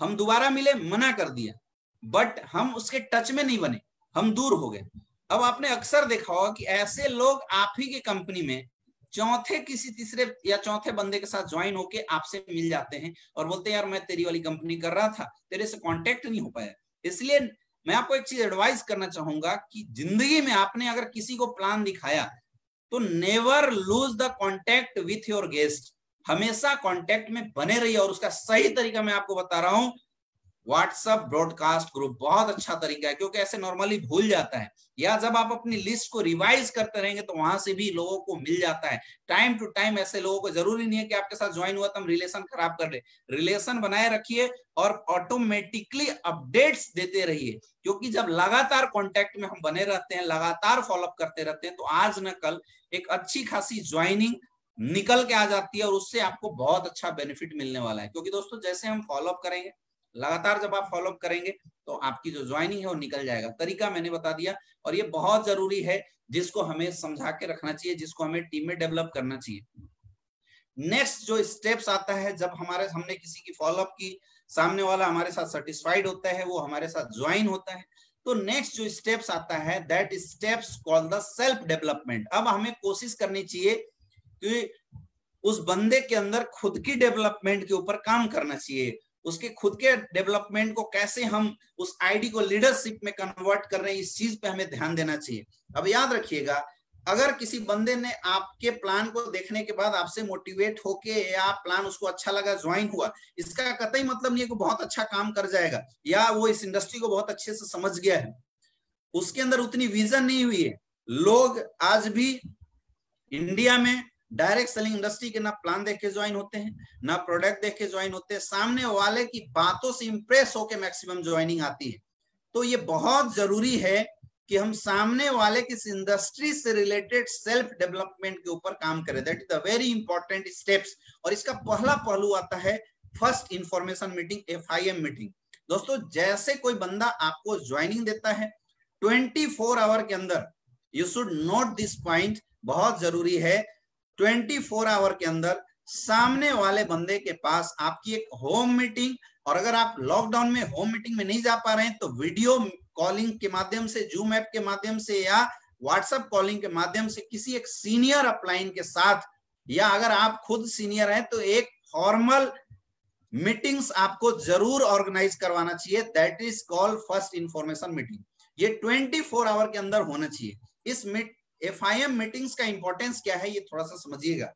हम दोबारा मिले, मना कर दिया, बट हम उसके टच में नहीं बने, हम दूर हो गए। अब आपने अक्सर देखा होगा कि ऐसे लोग आप ही की कंपनी में चौथे किसी तीसरे या चौथे बंदे के साथ ज्वाइन होके आपसे मिल जाते हैं और बोलते हैं यार मैं तेरी वाली कंपनी कर रहा था, तेरे से कांटेक्ट नहीं हो पाया। इसलिए मैं आपको एक चीज एडवाइस करना चाहूंगा कि जिंदगी में आपने अगर किसी को प्लान दिखाया तो never lose the contact with your guest. हमेशा कॉन्टेक्ट में बने रहिए। और उसका सही तरीका मैं आपको बता रहा हूं, व्हाट्सएप ब्रॉडकास्ट ग्रुप बहुत अच्छा तरीका है, क्योंकि ऐसे नॉर्मली भूल जाता है। या जब आप अपनी लिस्ट को रिवाइज करते रहेंगे तो वहां से भी लोगों को मिल जाता है टाइम टू टाइम। ऐसे लोगों को जरूरी नहीं है कि आपके साथ ज्वाइन हुआ तो हम रिलेशन खराब कर ले। रिलेशन बनाए रखिए और ऑटोमेटिकली अपडेट्स देते रहिए, क्योंकि जब लगातार कॉन्टेक्ट में हम बने रहते हैं, लगातार फॉलोअप करते रहते हैं, तो आज न कल एक अच्छी खासी ज्वाइनिंग निकल के आ जाती है और उससे आपको बहुत अच्छा बेनिफिट मिलने वाला है। क्योंकि दोस्तों जैसे हम फॉलोअप करेंगे, लगातार जब आप फॉलोअप करेंगे तो आपकी जो ज्वाइनिंग है वो निकल जाएगा। तरीका मैंने बता दिया और ये बहुत जरूरी है, जिसको हमें समझा के रखना चाहिए, जिसको हमें टीम में डेवलप करना चाहिए। नेक्स्ट जो स्टेप्स आता है, जब हमने किसी की फॉलोअप की, सामने वाला हमारे साथ सेटिस्फाइड होता है, वो हमारे साथ ज्वाइन होता है, तो नेक्स्ट जो स्टेप्स आता है that steps called the self development. अब हमें कोशिश करनी चाहिए कि उस बंदे के अंदर खुद की डेवलपमेंट के ऊपर काम करना चाहिए, उसके खुद के डेवलपमेंट को कैसे हम उस आईडी को लीडरशिप में कन्वर्ट कर रहे हैं, इस चीज पे हमें ध्यान देना चाहिए। अब याद रखिएगा, अगर किसी बंदे ने आपके प्लान को देखने के बाद आपसे मोटिवेट होके या प्लान उसको अच्छा लगा, ज्वाइन हुआ, इसका कतई मतलब नहीं है कि बहुत अच्छा काम कर जाएगा या वो इस इंडस्ट्री को बहुत अच्छे से समझ गया है। उसके अंदर उतनी विजन नहीं हुई है। लोग आज भी इंडिया में डायरेक्ट सेलिंग इंडस्ट्री के ना प्लान देख के ज्वाइन होते हैं, ना प्रोडक्ट देख के ज्वाइन होते हैं, सामने वाले की बातों से इंप्रेस होके मैक्सिमम ज्वाइनिंग आती है। तो ये बहुत जरूरी है कि हम सामने वाले किस इंडस्ट्री से रिलेटेड सेल्फ डेवलपमेंट के ऊपर काम करें। That is the very important steps. और इसका पहला पहलू आता है first information meeting, FIM meeting. दोस्तों, जैसे कोई बंदा आपको ज्वाइनिंग देता है 24 आवर के अंदर, you should note this point, बहुत जरूरी है, 24 आवर के अंदर सामने वाले बंदे के पास आपकी एक होम मीटिंग, और अगर आप लॉकडाउन में होम मीटिंग में नहीं जा पा रहे हैं तो वीडियो कॉलिंग के माध्यम से, जूम ऐप के माध्यम से या व्हाट्सएप कॉलिंग के माध्यम से किसी एक सीनियर अपलाइन के साथ, या अगर आप खुद सीनियर हैं तो एक फॉर्मल मीटिंग्स आपको जरूर ऑर्गेनाइज करवाना चाहिए। That is called first information meeting. ये 24 आवर के अंदर होना चाहिए। इस FIM मीटिंग्स का इंपॉर्टेंस क्या है, ये थोड़ा सा समझिएगा।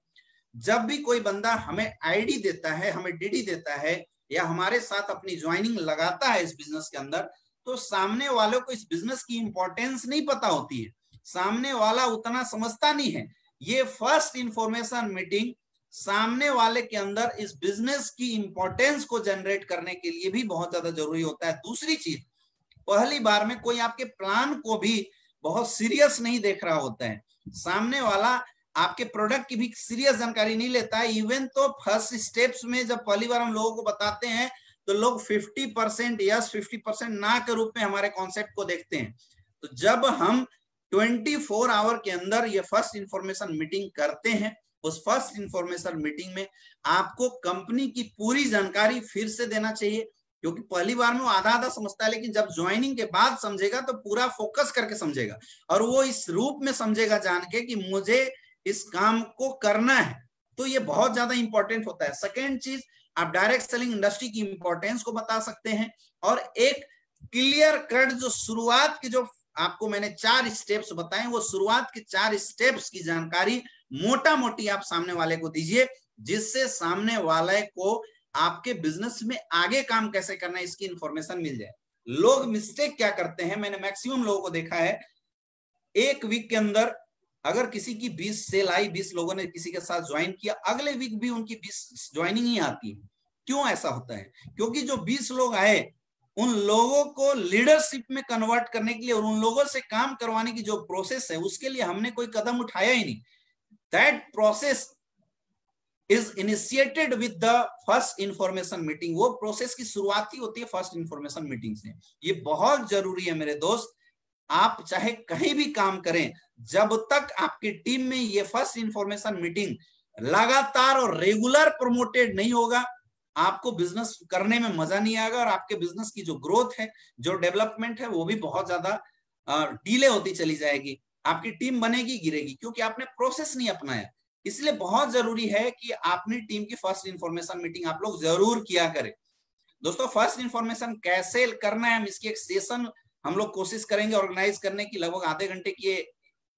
जब भी कोई बंदा हमें आईडी देता है, हमें DD देता है, या हमारे साथ अपनी ज्वाइनिंग लगाता है इस बिजनेस के अंदर, तो सामने वालों को इस बिजनेस की इंपॉर्टेंस नहीं पता होती है, सामने वाला उतना समझता नहीं है। ये फर्स्ट इंफॉर्मेशन मीटिंग सामने वाले के अंदर इस बिजनेस की इंपॉर्टेंस को जनरेट करने के लिए भी बहुत ज्यादा जरूरी होता है। दूसरी चीज, पहली बार में कोई आपके प्लान को भी बहुत सीरियस नहीं देख रहा होता है, सामने वाला आपके प्रोडक्ट की भी सीरियस जानकारी नहीं लेता है। इवन तो फर्स्ट स्टेप्स में जब पहली बार हम लोगों को बताते हैं तो लोग 50% यस 50% ना के रूप में हमारे कॉन्सेप्ट को देखते हैं। तो जब हम 24 आवर के अंदर ये फर्स्ट इंफॉर्मेशन मीटिंग करते हैं, उस फर्स्ट इंफॉर्मेशन मीटिंग में आपको कंपनी की पूरी जानकारी फिर से देना चाहिए, क्योंकि पहली बार में वो आधा आधा समझता है, लेकिन जब ज्वाइनिंग के बाद समझेगा तो पूरा फोकस करके समझेगा, और वो इस रूप में समझेगा जान के कि मुझे इस काम को करना है। तो ये बहुत ज्यादा इंपॉर्टेंट होता है। सेकेंड चीज, आप डायरेक्ट सेलिंग इंडस्ट्री की इंपॉर्टेंस को बता सकते हैं, और एक क्लियर कट जो शुरुआत की जो आपको मैंने 4 स्टेप्स बताए, वो शुरुआत के 4 स्टेप्स की जानकारी मोटा मोटी आप सामने वाले को दीजिए, जिससे सामने वाले को आपके बिजनेस में आगे काम कैसे करना है इसकी इंफॉर्मेशन मिल जाए। लोग मिस्टेक क्या करते हैं, मैंने मैक्सिमम लोगों को देखा है, एक वीक के अंदर अगर किसी की 20 सेल आई, 20 लोगों ने किसी के साथ ज्वाइन किया, अगले वीक भी उनकी 20 ज्वाइनिंग ही आती है। क्यों ऐसा होता है? क्योंकि जो 20 लोग आए, उन लोगों को लीडरशिप में कन्वर्ट करने के लिए और उन लोगों से काम करवाने की जो प्रोसेस है, उसके लिए हमने कोई कदम उठाया ही नहीं। That process is initiated with the first information meeting. वो प्रोसेस की शुरुआत ही होती है फर्स्ट इंफॉर्मेशन मीटिंग से। ये बहुत जरूरी है मेरे दोस्त। आप चाहे कहीं भी काम करें, जब तक आपकी टीम में ये फर्स्ट इंफॉर्मेशन मीटिंग लगातार और रेगुलर प्रमोटेड नहीं होगा, आपको बिजनेस करने में मजा नहीं आएगा, और आपके बिजनेस की जो ग्रोथ है, जो डेवलपमेंट है, वो भी बहुत ज्यादा डिले होती चली जाएगी। आपकी टीम बनेगी, गिरेगी, क्योंकि आपने प्रोसेस नहीं अपनाया। इसलिए बहुत जरूरी है कि अपनी टीम की फर्स्ट इंफॉर्मेशन मीटिंग आप लोग जरूर किया करें। दोस्तों, फर्स्ट इंफॉर्मेशन कैसे करना है, हम इसकी एक सेशन हम लोग कोशिश करेंगे ऑर्गेनाइज करने की। लगभग आधे घंटे की,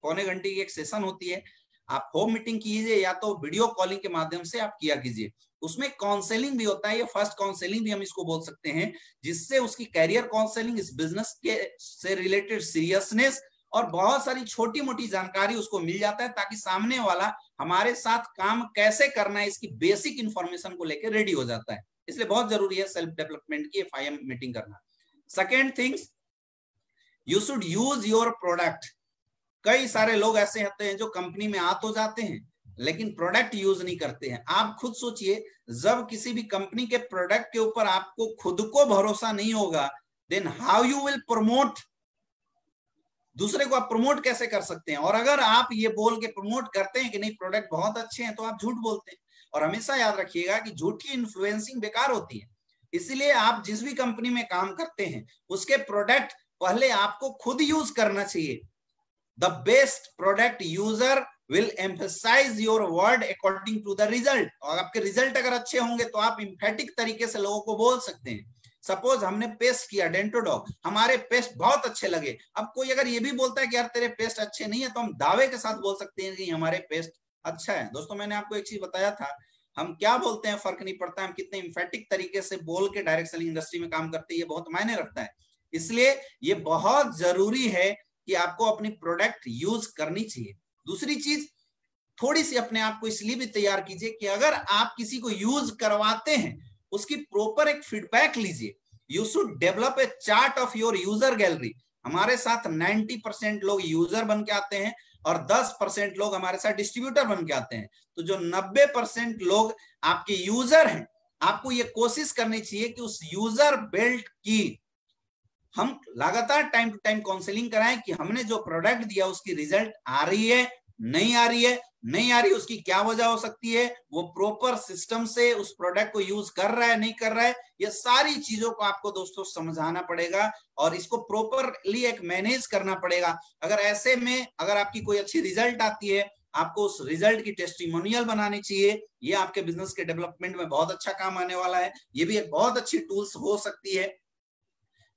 पौने घंटे की एक सेशन होती है। आप होम मीटिंग कीजिए या तो वीडियो कॉलिंग के माध्यम से आप किया कीजिए। उसमें काउंसलिंग भी होता है, ये फर्स्ट काउंसलिंग भी हम इसको बोल सकते हैं, जिससे उसकी कैरियर काउंसलिंग, इस बिजनेस के से रिलेटेड सीरियसनेस और बहुत सारी छोटी मोटी जानकारी उसको मिल जाता है, ताकि सामने वाला हमारे साथ काम कैसे करना है इसकी बेसिक इंफॉर्मेशन को लेकर रेडी हो जाता है। इसलिए बहुत जरूरी है सेल्फ डेवलपमेंट की FIM मीटिंग करना। Second things, you should use your product. कई सारे लोग ऐसे होते हैं जो कंपनी में आ तो जाते हैं, लेकिन प्रोडक्ट यूज नहीं करते हैं। आप खुद सोचिए, जब किसी भी कंपनी के प्रोडक्ट के ऊपर आपको खुद को भरोसा नहीं होगा, then how you will promote? दूसरे को आप प्रमोट कैसे कर सकते हैं? और अगर आप ये बोल के प्रमोट करते हैं कि नहीं प्रोडक्ट बहुत अच्छे हैं, तो आप झूठ बोलते हैं। और हमेशा याद रखिएगा कि झूठी इन्फ्लुएंसिंग बेकार होती है। इसलिए आप जिस भी कंपनी में काम करते हैं उसके प्रोडक्ट पहले आपको खुद यूज करना चाहिए। The best product user will emphasise your word according to the result. और आपके रिजल्ट अगर अच्छे होंगे तो आप इम्फेटिक तरीके से लोगों को बोल सकते हैं। सपोज हमने पेस्ट किया डेंटोडॉग, हमारे पेस्ट बहुत अच्छे लगे। अब कोई अगर ये भी बोलता है कि यार तेरे पेस्ट अच्छे नहीं है, तो हम दावे के साथ बोल सकते हैं कि हमारे पेस्ट अच्छा है। दोस्तों मैंने आपको एक चीज बताया था, हम क्या बोलते हैं फर्क नहीं पड़ता, हम कितने इम्फेटिक तरीके से बोल के डायरेक्ट सेलिंग इंडस्ट्री में काम करते हैं, ये बहुत मायने रखता है। इसलिए ये बहुत जरूरी है कि आपको अपनी प्रोडक्ट यूज करनी चाहिए। दूसरी चीज, थोड़ी सी अपने आप को इसलिए भी तैयार कीजिए कि अगर आप किसी को यूज करवाते हैं उसकी प्रॉपर एक फीडबैक लीजिए। You should develop a chart of your user gallery. हमारे साथ 90% लोग यूजर बन के आते हैं और 10% लोग हमारे साथ डिस्ट्रीब्यूटर बन के आते हैं। तो जो 90% लोग आपके यूजर हैं, आपको ये कोशिश करनी चाहिए कि उस यूजर बेल्ट की हम लगातार टाइम टू टाइम काउंसलिंग कराएं कि हमने जो प्रोडक्ट दिया उसकी रिजल्ट आ रही है, नहीं आ रही है, नहीं आ रही, उसकी क्या वजह हो सकती है, वो प्रॉपर सिस्टम से उस प्रोडक्ट को यूज कर रहा है, नहीं कर रहा है। ये सारी चीजों को आपको दोस्तों समझाना पड़ेगा और इसको प्रॉपरली एक मैनेज करना पड़ेगा। अगर ऐसे में अगर आपकी कोई अच्छी रिजल्ट आती है, आपको उस रिजल्ट की टेस्टिमोनियल बनानी चाहिए। ये आपके बिजनेस के डेवलपमेंट में बहुत अच्छा काम आने वाला है। ये भी एक बहुत अच्छी टूल्स हो सकती है।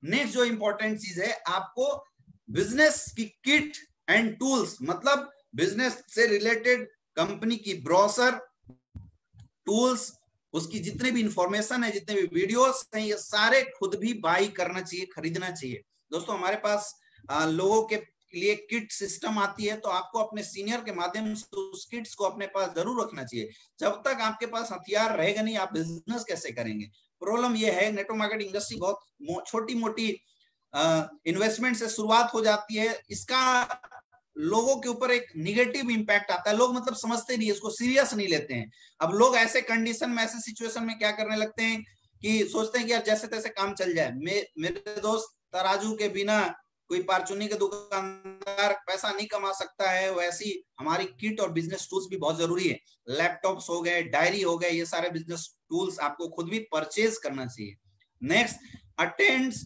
नेक्स्ट जो इंपॉर्टेंट चीज है, आपको बिजनेस की किट एंड टूल्स, मतलब बिजनेस से रिलेटेड कंपनी की ब्रोशर, टूल्स, उसकी जितने भी इंफॉर्मेशन है, जितने भी वीडियोस हैं, ये सारे खुद भी बाई करना चाहिए, खरीदना चाहिए। दोस्तों हमारे पास लोगों के लिए किट सिस्टम आती है, तो आपको अपने सीनियर के माध्यम से उस किट्स को अपने पास जरूर रखना चाहिए। जब तक आपके पास हथियार रहेगा नहीं, आप बिजनेस कैसे करेंगे। प्रॉब्लम यह है, नेटवर्क मार्केटिंग इंडस्ट्री बहुत छोटी मोटी इन्वेस्टमेंट से शुरुआत हो जाती है। इसका लोगों के ऊपर एक निगेटिव इंपैक्ट आता है। लोग मतलब समझते नहीं, इसको सीरियस नहीं लेते हैं। अब लोग ऐसे कंडीशन में, ऐसे सिचुएशन में क्या करने लगते हैं कि सोचते हैं कि यार जैसे तैसे काम चल जाए। मेरे दोस्त तराजू के बिना कोई परचूनी के दुकानदार पैसा नहीं कमा सकता है, वैसी हमारी किट और बिजनेस टूल्स भी बहुत जरूरी है। लैपटॉप्स हो गए, डायरी हो गए, ये सारे बिजनेस टूल्स आपको खुद भी परचेज करना चाहिए। Next, attends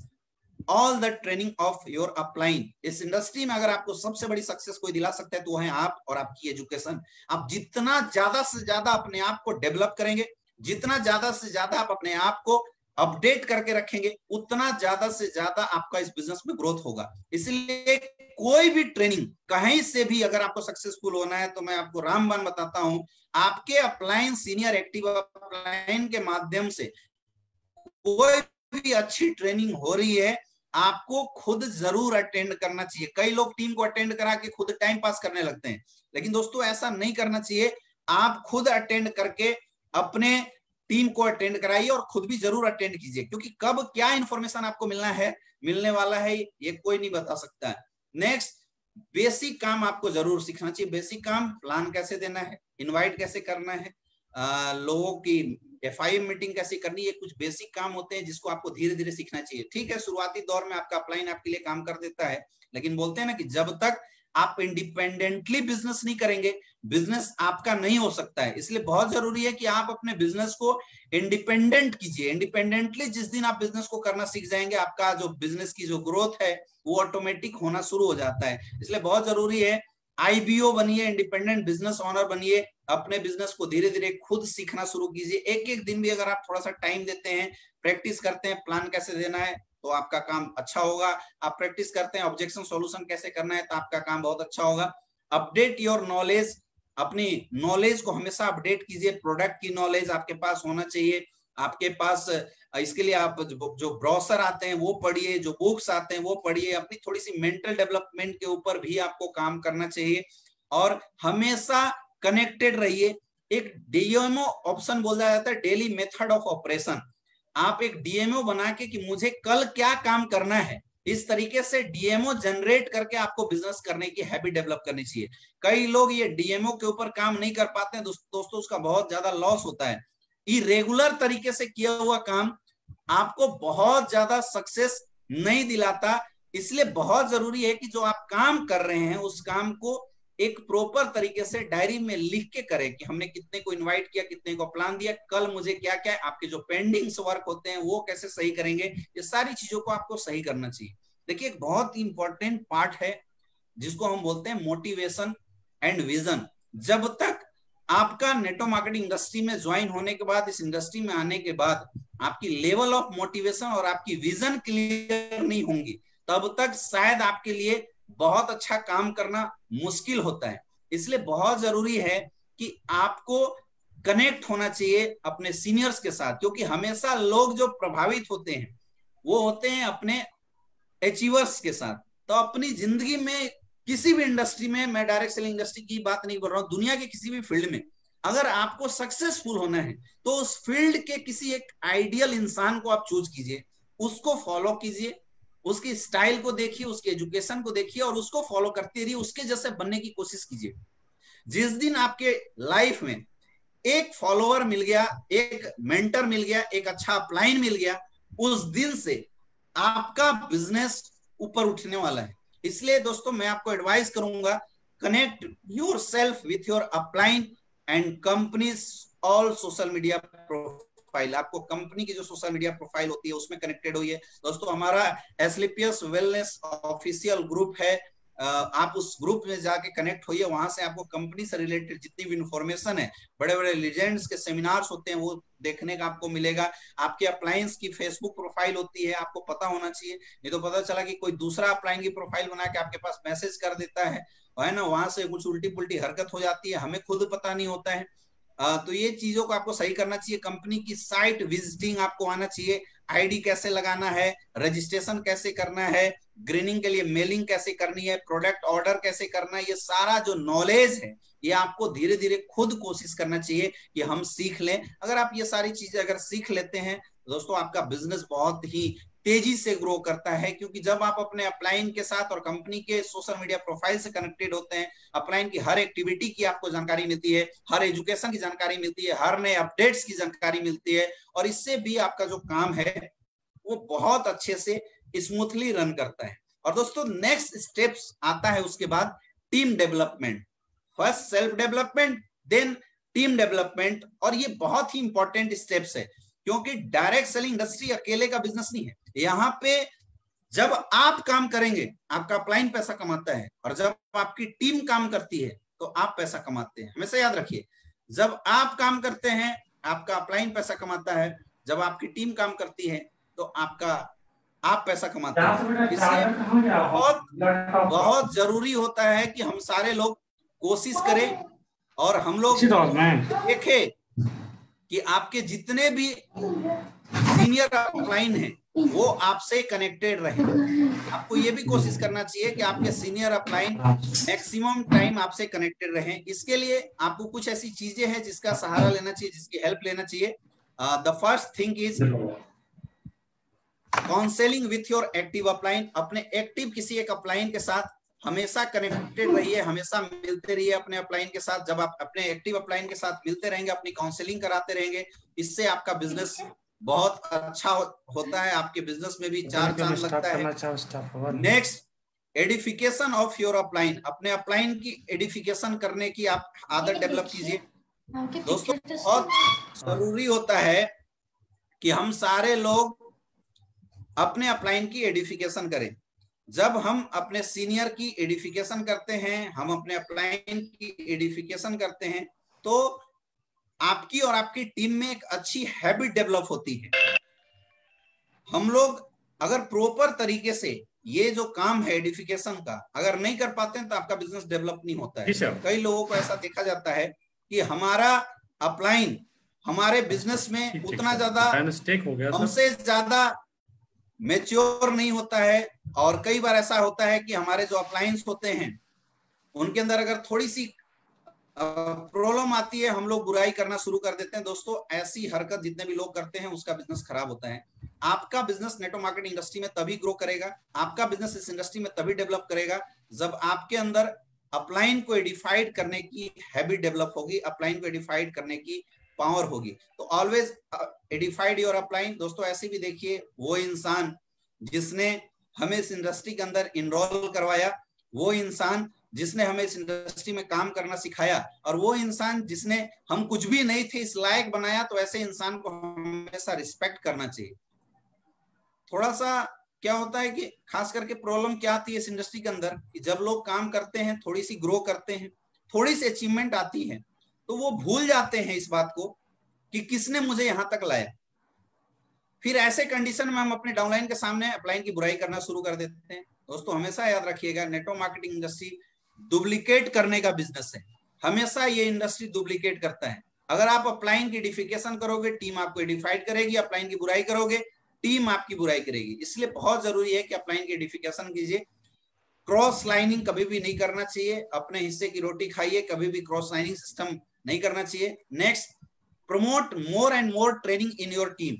all the training of your upline. इस इंडस्ट्री में अगर आपको सबसे बड़ी सक्सेस कोई दिला सकता है तो वो है आप और आपकी एजुकेशन। आप जितना ज्यादा से ज्यादा अपने आप को डेवलप करेंगे, जितना ज्यादा से ज्यादा आप अपने आप को अपडेट करके रखेंगे, उतना ज्यादा से ज्यादा आपका इस बिजनेस में ग्रोथ होगा। इसलिए कोई भी ट्रेनिंग कहीं से भी अगर आपको सक्सेसफुल होना है, तो मैं आपको रामबाण बताता हूं, आपके अपलाइन सीनियर एक्टिव अपलाइन के माध्यम से कोई भी अच्छी ट्रेनिंग हो रही है, आपको खुद जरूर अटेंड करना चाहिए। कई लोग टीम को अटेंड करा के खुद टाइम पास करने लगते हैं, लेकिन दोस्तों ऐसा नहीं करना चाहिए। आप खुद अटेंड करके अपने टीम को अटेंड कराइए और खुद भी जरूर अटेंड कीजिए, क्योंकि कब क्या इंफॉर्मेशन आपको मिलने वाला है ये कोई नहीं बता सकता है। नेक्स्ट, बेसिक काम आपको जरूर सीखना चाहिए। बेसिक काम, प्लान कैसे देना है, इनवाइट कैसे करना है, लोगों की FIM मीटिंग कैसे करनी है, कुछ बेसिक काम होते हैं जिसको आपको धीरे धीरे सीखना चाहिए। ठीक है, शुरुआती दौर में आपका अपलाइन आपके लिए काम कर देता है, लेकिन बोलते हैं ना कि जब तक आप इंडिपेंडेंटली बिजनेस नहीं करेंगे, बिजनेस आपका नहीं हो सकता है। इसलिए बहुत जरूरी है कि आप अपने बिजनेस को इंडिपेंडेंट कीजिए। इंडिपेंडेंटली जिस दिन आप बिजनेस को करना सीख जाएंगे, आपका जो बिजनेस की जो ग्रोथ है वो ऑटोमेटिक होना शुरू हो जाता है। इसलिए बहुत जरूरी है, IBO बनिए, इंडिपेंडेंट बिजनेस ओनर बनिए, अपने बिजनेस को धीरे धीरे खुद सीखना शुरू कीजिए। एक एक दिन भी अगर आप थोड़ा सा टाइम देते हैं, प्रैक्टिस करते हैं प्लान कैसे देना है, तो आपका काम अच्छा होगा। आप प्रैक्टिस करते हैं ऑब्जेक्शन सॉल्यूशन कैसे करना है, तो आपका काम बहुत अच्छा होगा। अपडेट योर नॉलेज, अपनी नॉलेज को हमेशा अपडेट कीजिए। प्रोडक्ट की नॉलेज आपके पास होना चाहिए। आपके पास इसके लिए आप जो ब्रोशर आते हैं वो पढ़िए, जो बुक्स आते हैं वो पढ़िए। अपनी थोड़ी सी मेंटल डेवलपमेंट के ऊपर भी आपको काम करना चाहिए और हमेशा कनेक्टेड रहिए। एक DMO ऑप्शन बोला जाता है, डेली मेथड ऑफ ऑपरेशन। आप एक DMO बना के कि मुझे कल क्या काम करना है, इस तरीके से DMO जनरेट करके आपको बिजनेस करने की हैबिट डेवलप करनी चाहिए। कई लोग ये DMO के ऊपर काम नहीं कर पाते हैं दोस्तों, उसका बहुत ज्यादा लॉस होता है। इरेगुलर तरीके से किया हुआ काम आपको बहुत ज्यादा सक्सेस नहीं दिलाता। इसलिए बहुत जरूरी है कि जो आप काम कर रहे हैं उस काम को एक प्रॉपर तरीके से डायरी में लिख के करें कि हमने कितने को इनवाइट किया, कितने को प्लान दिया, कल मुझे क्या क्या आपके जो पेंडिंग्स वर्क होते हैं वो कैसे सही करेंगे, ये सारी चीजों को आपको सही करना चाहिए। देखिए एक बहुत ही इंपॉर्टेंट पार्ट है जिसको हम बोलते हैं मोटिवेशन एंड विजन। जब तक आपका नेटवर्क मार्केटिंग इंडस्ट्री में ज्वाइन होने के बाद, इस इंडस्ट्री में आने के बाद आपकी लेवल ऑफ मोटिवेशन और आपकी विजन क्लियर नहीं होंगी, तब तक शायद आपके लिए बहुत अच्छा काम करना मुश्किल होता है। इसलिए बहुत जरूरी है कि आपको कनेक्ट होना चाहिए अपने सीनियर्स के साथ, क्योंकि हमेशा लोग जो प्रभावित होते हैं वो होते हैं अपने अचीवर्स के साथ। तो अपनी जिंदगी में किसी भी इंडस्ट्री में, मैं डायरेक्ट सेलिंग इंडस्ट्री की बात नहीं कर रहा हूं, दुनिया के किसी भी फील्ड में अगर आपको सक्सेसफुल होना है तो उस फील्ड के किसी एक आइडियल इंसान को आप चूज कीजिए, उसको फॉलो कीजिए, उसकी स्टाइल को देखिए, उसके एजुकेशन को देखिए और उसको फॉलो करते रहिए, उसके जैसे बनने की कोशिश कीजिए। जिस दिन आपके लाइफ में एक फॉलोअर मिल गया, एक मेंटर मिल गया, एक अच्छा अपलाइन मिल गया, उस दिन से आपका बिजनेस ऊपर उठने वाला है। इसलिए दोस्तों मैं आपको एडवाइस करूंगा, connect yourself with your upline and companies all social media profile. आपको कंपनी की जो सोशल मीडिया प्रोफाइल होती है उसमें कनेक्टेड होइए। दोस्तों हमारा एस्क्लेपियस वेलनेस ऑफिशियल ग्रुप है, आप उस ग्रुप में जाके कनेक्ट होइए, वहां से आपको कंपनी से रिलेटेड जितनी भी इंफॉर्मेशन है, बड़े बड़े लीजेंड्स के सेमिनार्स होते हैं वो देखने का आपको मिलेगा। आपके अप्लायंस की फेसबुक प्रोफाइल होती है, आपको पता होना चाहिए, नहीं तो पता चला कि कोई दूसरा अप्लायन की प्रोफाइल बना के आपके पास मैसेज कर देता है ना, वहां से कुछ उल्टी पुल्टी हरकत हो जाती है, हमें खुद पता नहीं होता है। तो ये चीजों को आपको सही करना चाहिए। कंपनी की साइट विजिटिंग आपको आना चाहिए, आईडी कैसे लगाना है, रजिस्ट्रेशन कैसे करना है, ग्रीनिंग के लिए मेलिंग कैसे करनी है, प्रोडक्ट ऑर्डर कैसे करना है, ये सारा जो नॉलेज है ये आपको धीरे धीरे खुद कोशिश करना चाहिए कि हम सीख लें। अगर आप ये सारी चीजें अगर सीख लेते हैं दोस्तों, आपका बिजनेस बहुत ही तेजी से ग्रो करता है, क्योंकि जब आप अपने अपलाइन के साथ और कंपनी के सोशल मीडिया प्रोफाइल से कनेक्टेड होते हैं, अपलाइन की हर एक्टिविटी की आपको जानकारी मिलती है, हर एजुकेशन की जानकारी मिलती है, हर नए अपडेट्स की जानकारी मिलती है, और इससे भी आपका जो काम है वो बहुत अच्छे से स्मूथली रन करता है। और दोस्तों नेक्स्ट स्टेप्स आता है उसके बाद team development. First self development, then team development, और ये बहुत ही इंपॉर्टेंट स्टेप्स है, क्योंकि डायरेक्ट सेलिंग इंडस्ट्री अकेले का बिजनेस नहीं है। यहाँ पे जब आप काम करेंगे आपका अपलाइन पैसा कमाता है, और जब आपकी टीम काम करती है तो आप पैसा कमाते हैं। हमेशा याद रखिए, जब आप काम करते हैं आपका अपलाइन पैसा कमाता है, जब आपकी टीम काम करती है तो आप पैसा कमाते हैं। इसलिए बहुत बहुत जरूरी होता है कि हम सारे लोग कोशिश करें और हम लोग देखें कि आपके जितने भी सीनियर अपलाइन हैं वो आपसे कनेक्टेड रहे। आपको ये भी कोशिश करना चाहिए कि आपके सीनियर अपलाइन मैक्सिमम टाइम आपसे कनेक्टेड रहें। इसके लिए आपको कुछ ऐसी चीजें हैं जिसका सहारा लेना चाहिए, जिसकी हेल्प लेना चाहिए। The first thing is counselling with your active upline. अपने एक्टिव किसी एक अपलाइन के साथ हमेशा कनेक्टेड रहिए, हमेशा मिलते रहिए अपने अपलाइन के साथ। जब आप अपने एक्टिव अपलाइन के साथ मिलते रहेंगे, अपनी काउंसलिंग कराते रहेंगे, इससे आपका बिजनेस बहुत अच्छा होता है, आपके बिजनेस में भी चार चांद लगता है। Next, edification of your upline. अपने अपलाइन की एडिफिकेशन करने की आप आदत डेवलप कीजिए। दोस्तों बहुत जरूरी होता है कि हम सारे लोग अपने अपलाइन की एडिफिकेशन करें। जब हम अपने सीनियर की एडिफिकेशन करते हैं, हम अपने अपलाइन की एडिफिकेशन करते हैं, तो आपकी और आपकी टीम में एक अच्छी हैबिट डेवलप होती है। हम लोग अगर प्रॉपर तरीके से ये जो काम है एडिफिकेशन का अगर नहीं कर पाते हैं तो आपका बिजनेस डेवलप नहीं होता है। कई लोगों को ऐसा देखा जाता है कि हमारा अपलाइन हमारे बिजनेस में उतना ज्यादा हमसे ज्यादा मैच्योर नहीं होता है, और कई बार ऐसा होता है कि हमारे जो अपलायंस होते हैं उनके अंदर अगर थोड़ी सी प्रॉब्लम आती है हम लोग बुराई करना शुरू कर देते हैं। दोस्तों ऐसी हरकत जितने भी लोग करते हैं उसका बिजनेस खराब होता है। आपका बिजनेस नेटवर्क मार्केटिंग इंडस्ट्री में तभी ग्रो करेगा, आपका बिजनेस इस इंडस्ट्री में तभी डेवलप करेगा जब आपके अंदर अपलाइन को एडिफाइड करने की हैबिट डेवलप होगी, अपलाइन को एडिफाइड करने की पावर होगी। तो ऑलवेज एडिफाइड योर अपलाइन। दोस्तों ऐसे भी देखिए, वो इंसान जिसने हमें इस इंडस्ट्री के अंदर इनरोल करवाया, वो इंसान जिसने हमें इस इंडस्ट्री में काम करना सिखाया, और वो इंसान जिसने हम कुछ भी नहीं थे इस लायक बनाया, तो ऐसे इंसान को हमेशा रिस्पेक्ट करना चाहिए। थोड़ा सा क्या होता है कि खास करके प्रॉब्लम क्या आती है इस इंडस्ट्री के अंदर, कि जब लोग काम करते हैं, थोड़ी सी ग्रो करते हैं, थोड़ी सी अचीवमेंट आती है, तो वो भूल जाते हैं इस बात को कि किसने मुझे यहां तक लाया। फिर ऐसे कंडीशन में हम अपने डाउनलाइन के सामने अपलाइन की बुराई करना शुरू कर देते हैं। दोस्तों हमेशा याद रखिएगा, नेटवर्क मार्केटिंग इंडस्ट्री डुप्लीकेट करने का बिजनेस है। हमेशा ये इंडस्ट्री डुप्लीकेट करता है। अगर आप अपलाइन की एडिफिकेशन करोगे, टीम आपको एडिफाइड करेगी। अपलाइन की बुराई करोगे, टीम आपकी बुराई करेगी। इसलिए बहुत जरूरी है कि अपलाइन की एडिफिकेशन कीजिए। क्रॉस लाइनिंग कभी भी नहीं करना चाहिए। अपने हिस्से की रोटी खाइए, कभी भी क्रॉस लाइनिंग सिस्टम नहीं करना चाहिए। Next, promote more and more training in your team.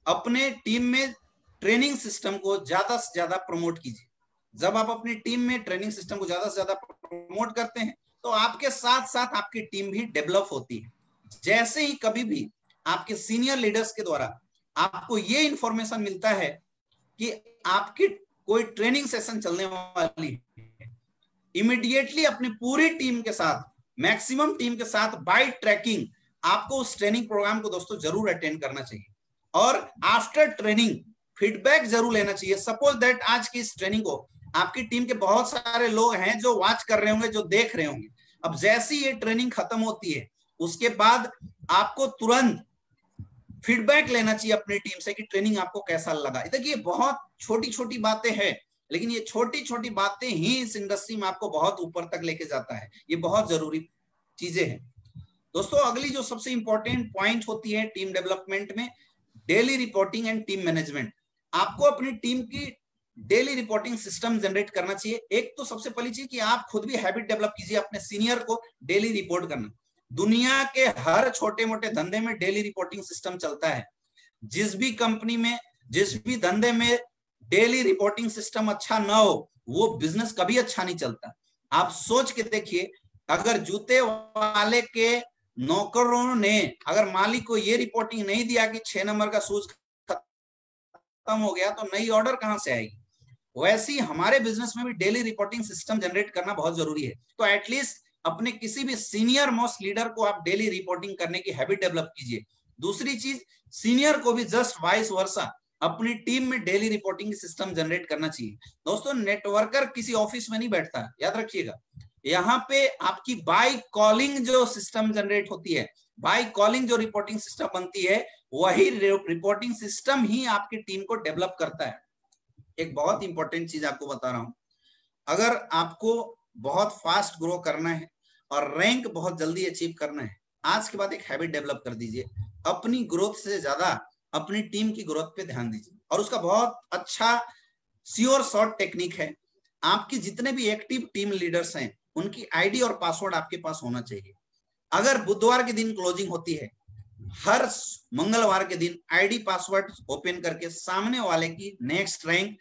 अपने टीम में ट्रेनिंग सिस्टम को ज्यादा से ज्यादा प्रमोट कीजिए। जब आप अपनी टीम में ट्रेनिंग सिस्टम को ज्यादा से ज्यादा प्रमोट करते हैं, तो आपके साथ साथ आपकी टीम भी डेवलप होती है। जैसे ही कभी भी आपके सीनियर लीडर्स के द्वारा आपको ये इंफॉर्मेशन मिलता है कि आपकी कोई ट्रेनिंग सेशन चलने वाली है, इमीडिएटली अपनी पूरी टीम के साथ, मैक्सिमम टीम के साथ बाय ट्रैकिंग आपको उस ट्रेनिंग प्रोग्राम को दोस्तों जरूर अटेंड करना चाहिए। और आफ्टर ट्रेनिंग फीडबैक जरूर लेना चाहिए। सपोज दैट आज की इस ट्रेनिंग को आपकी टीम के बहुत सारे लोग हैं जो वॉच कर रहे होंगे, जो देख रहे होंगे। अब जैसी ये ट्रेनिंग खत्म होती है, उसके बाद आपको तुरंत फीडबैक लेना चाहिए अपनी टीम से कि ट्रेनिंग आपको कैसा लगा। देखिए बहुत छोटी छोटी बातें हैं, लेकिन ये छोटी छोटी बातें ही इस इंडस्ट्री में आपको बहुत ऊपर तक लेके जाता है। ये बहुत जरूरी चीजें हैं दोस्तों। अगली जो सबसे इंपॉर्टेंट पॉइंट होती है टीम डेवलपमेंट में, daily reporting and team management. आपको अपनी टीम की डेली रिपोर्टिंग सिस्टम जनरेट करना चाहिए। एक तो सबसे पहली चीज कि आप खुद भी हैबिट डेवलप कीजिए अपने सीनियर को डेली रिपोर्ट करना। दुनिया के हर छोटे मोटे धंधे में डेली रिपोर्टिंग सिस्टम चलता है। जिस भी कंपनी में, जिस भी धंधे में डेली रिपोर्टिंग सिस्टम अच्छा ना हो, वो बिजनेस कभी अच्छा नहीं चलता। आप सोच के देखिए, अगर जूते वाले के नौकरों ने अगर मालिक को ये रिपोर्टिंग नहीं दिया कि 6 नंबर का शूज खत्म हो गया, तो नई ऑर्डर कहां से आएगी। वैसे ही हमारे बिजनेस में भी डेली रिपोर्टिंग सिस्टम जनरेट करना बहुत जरूरी है। तो एटलीस्ट अपने किसी भी सीनियर मोस्ट लीडर को आप डेली रिपोर्टिंग करने की हैबिट डेवलप कीजिए। दूसरी चीज, सीनियर को भी जस्ट वाइस वर्सा अपनी टीम में डेली रिपोर्टिंग सिस्टम जनरेट करना चाहिए। दोस्तों नेटवर्कर किसी ऑफिस में नहीं बैठता, याद रखिएगा। यहाँ पे आपकी बाय कॉलिंग जो सिस्टम जनरेट होती है, बाय कॉलिंग जो रिपोर्टिंग सिस्टम बनती है, वही रिपोर्टिंग सिस्टम ही आपकी टीम को डेवलप करता है। एक बहुत इंपॉर्टेंट चीज आपको बता रहा हूं, अगर आपको बहुत फास्ट ग्रो करना है और रैंक बहुत जल्दी अचीव करना है, आज के बाद एक हैबिट डेवलप कर दीजिए। अपनी ग्रोथ से ज्यादा अपनी टीम की ग्रोथ पे ध्यान दीजिए। और उसका बहुत अच्छा श्योर शॉर्ट टेक्निक है। आपकी जितने भी एक्टिव टीम लीडर्स हैं, उनकी आईडी और पासवर्ड आपके पास होना चाहिए। अगर बुधवार के दिन क्लोजिंग होती है, हर मंगलवार के दिन आईडी पासवर्ड ओपन करके सामने वाले की नेक्स्ट रैंक,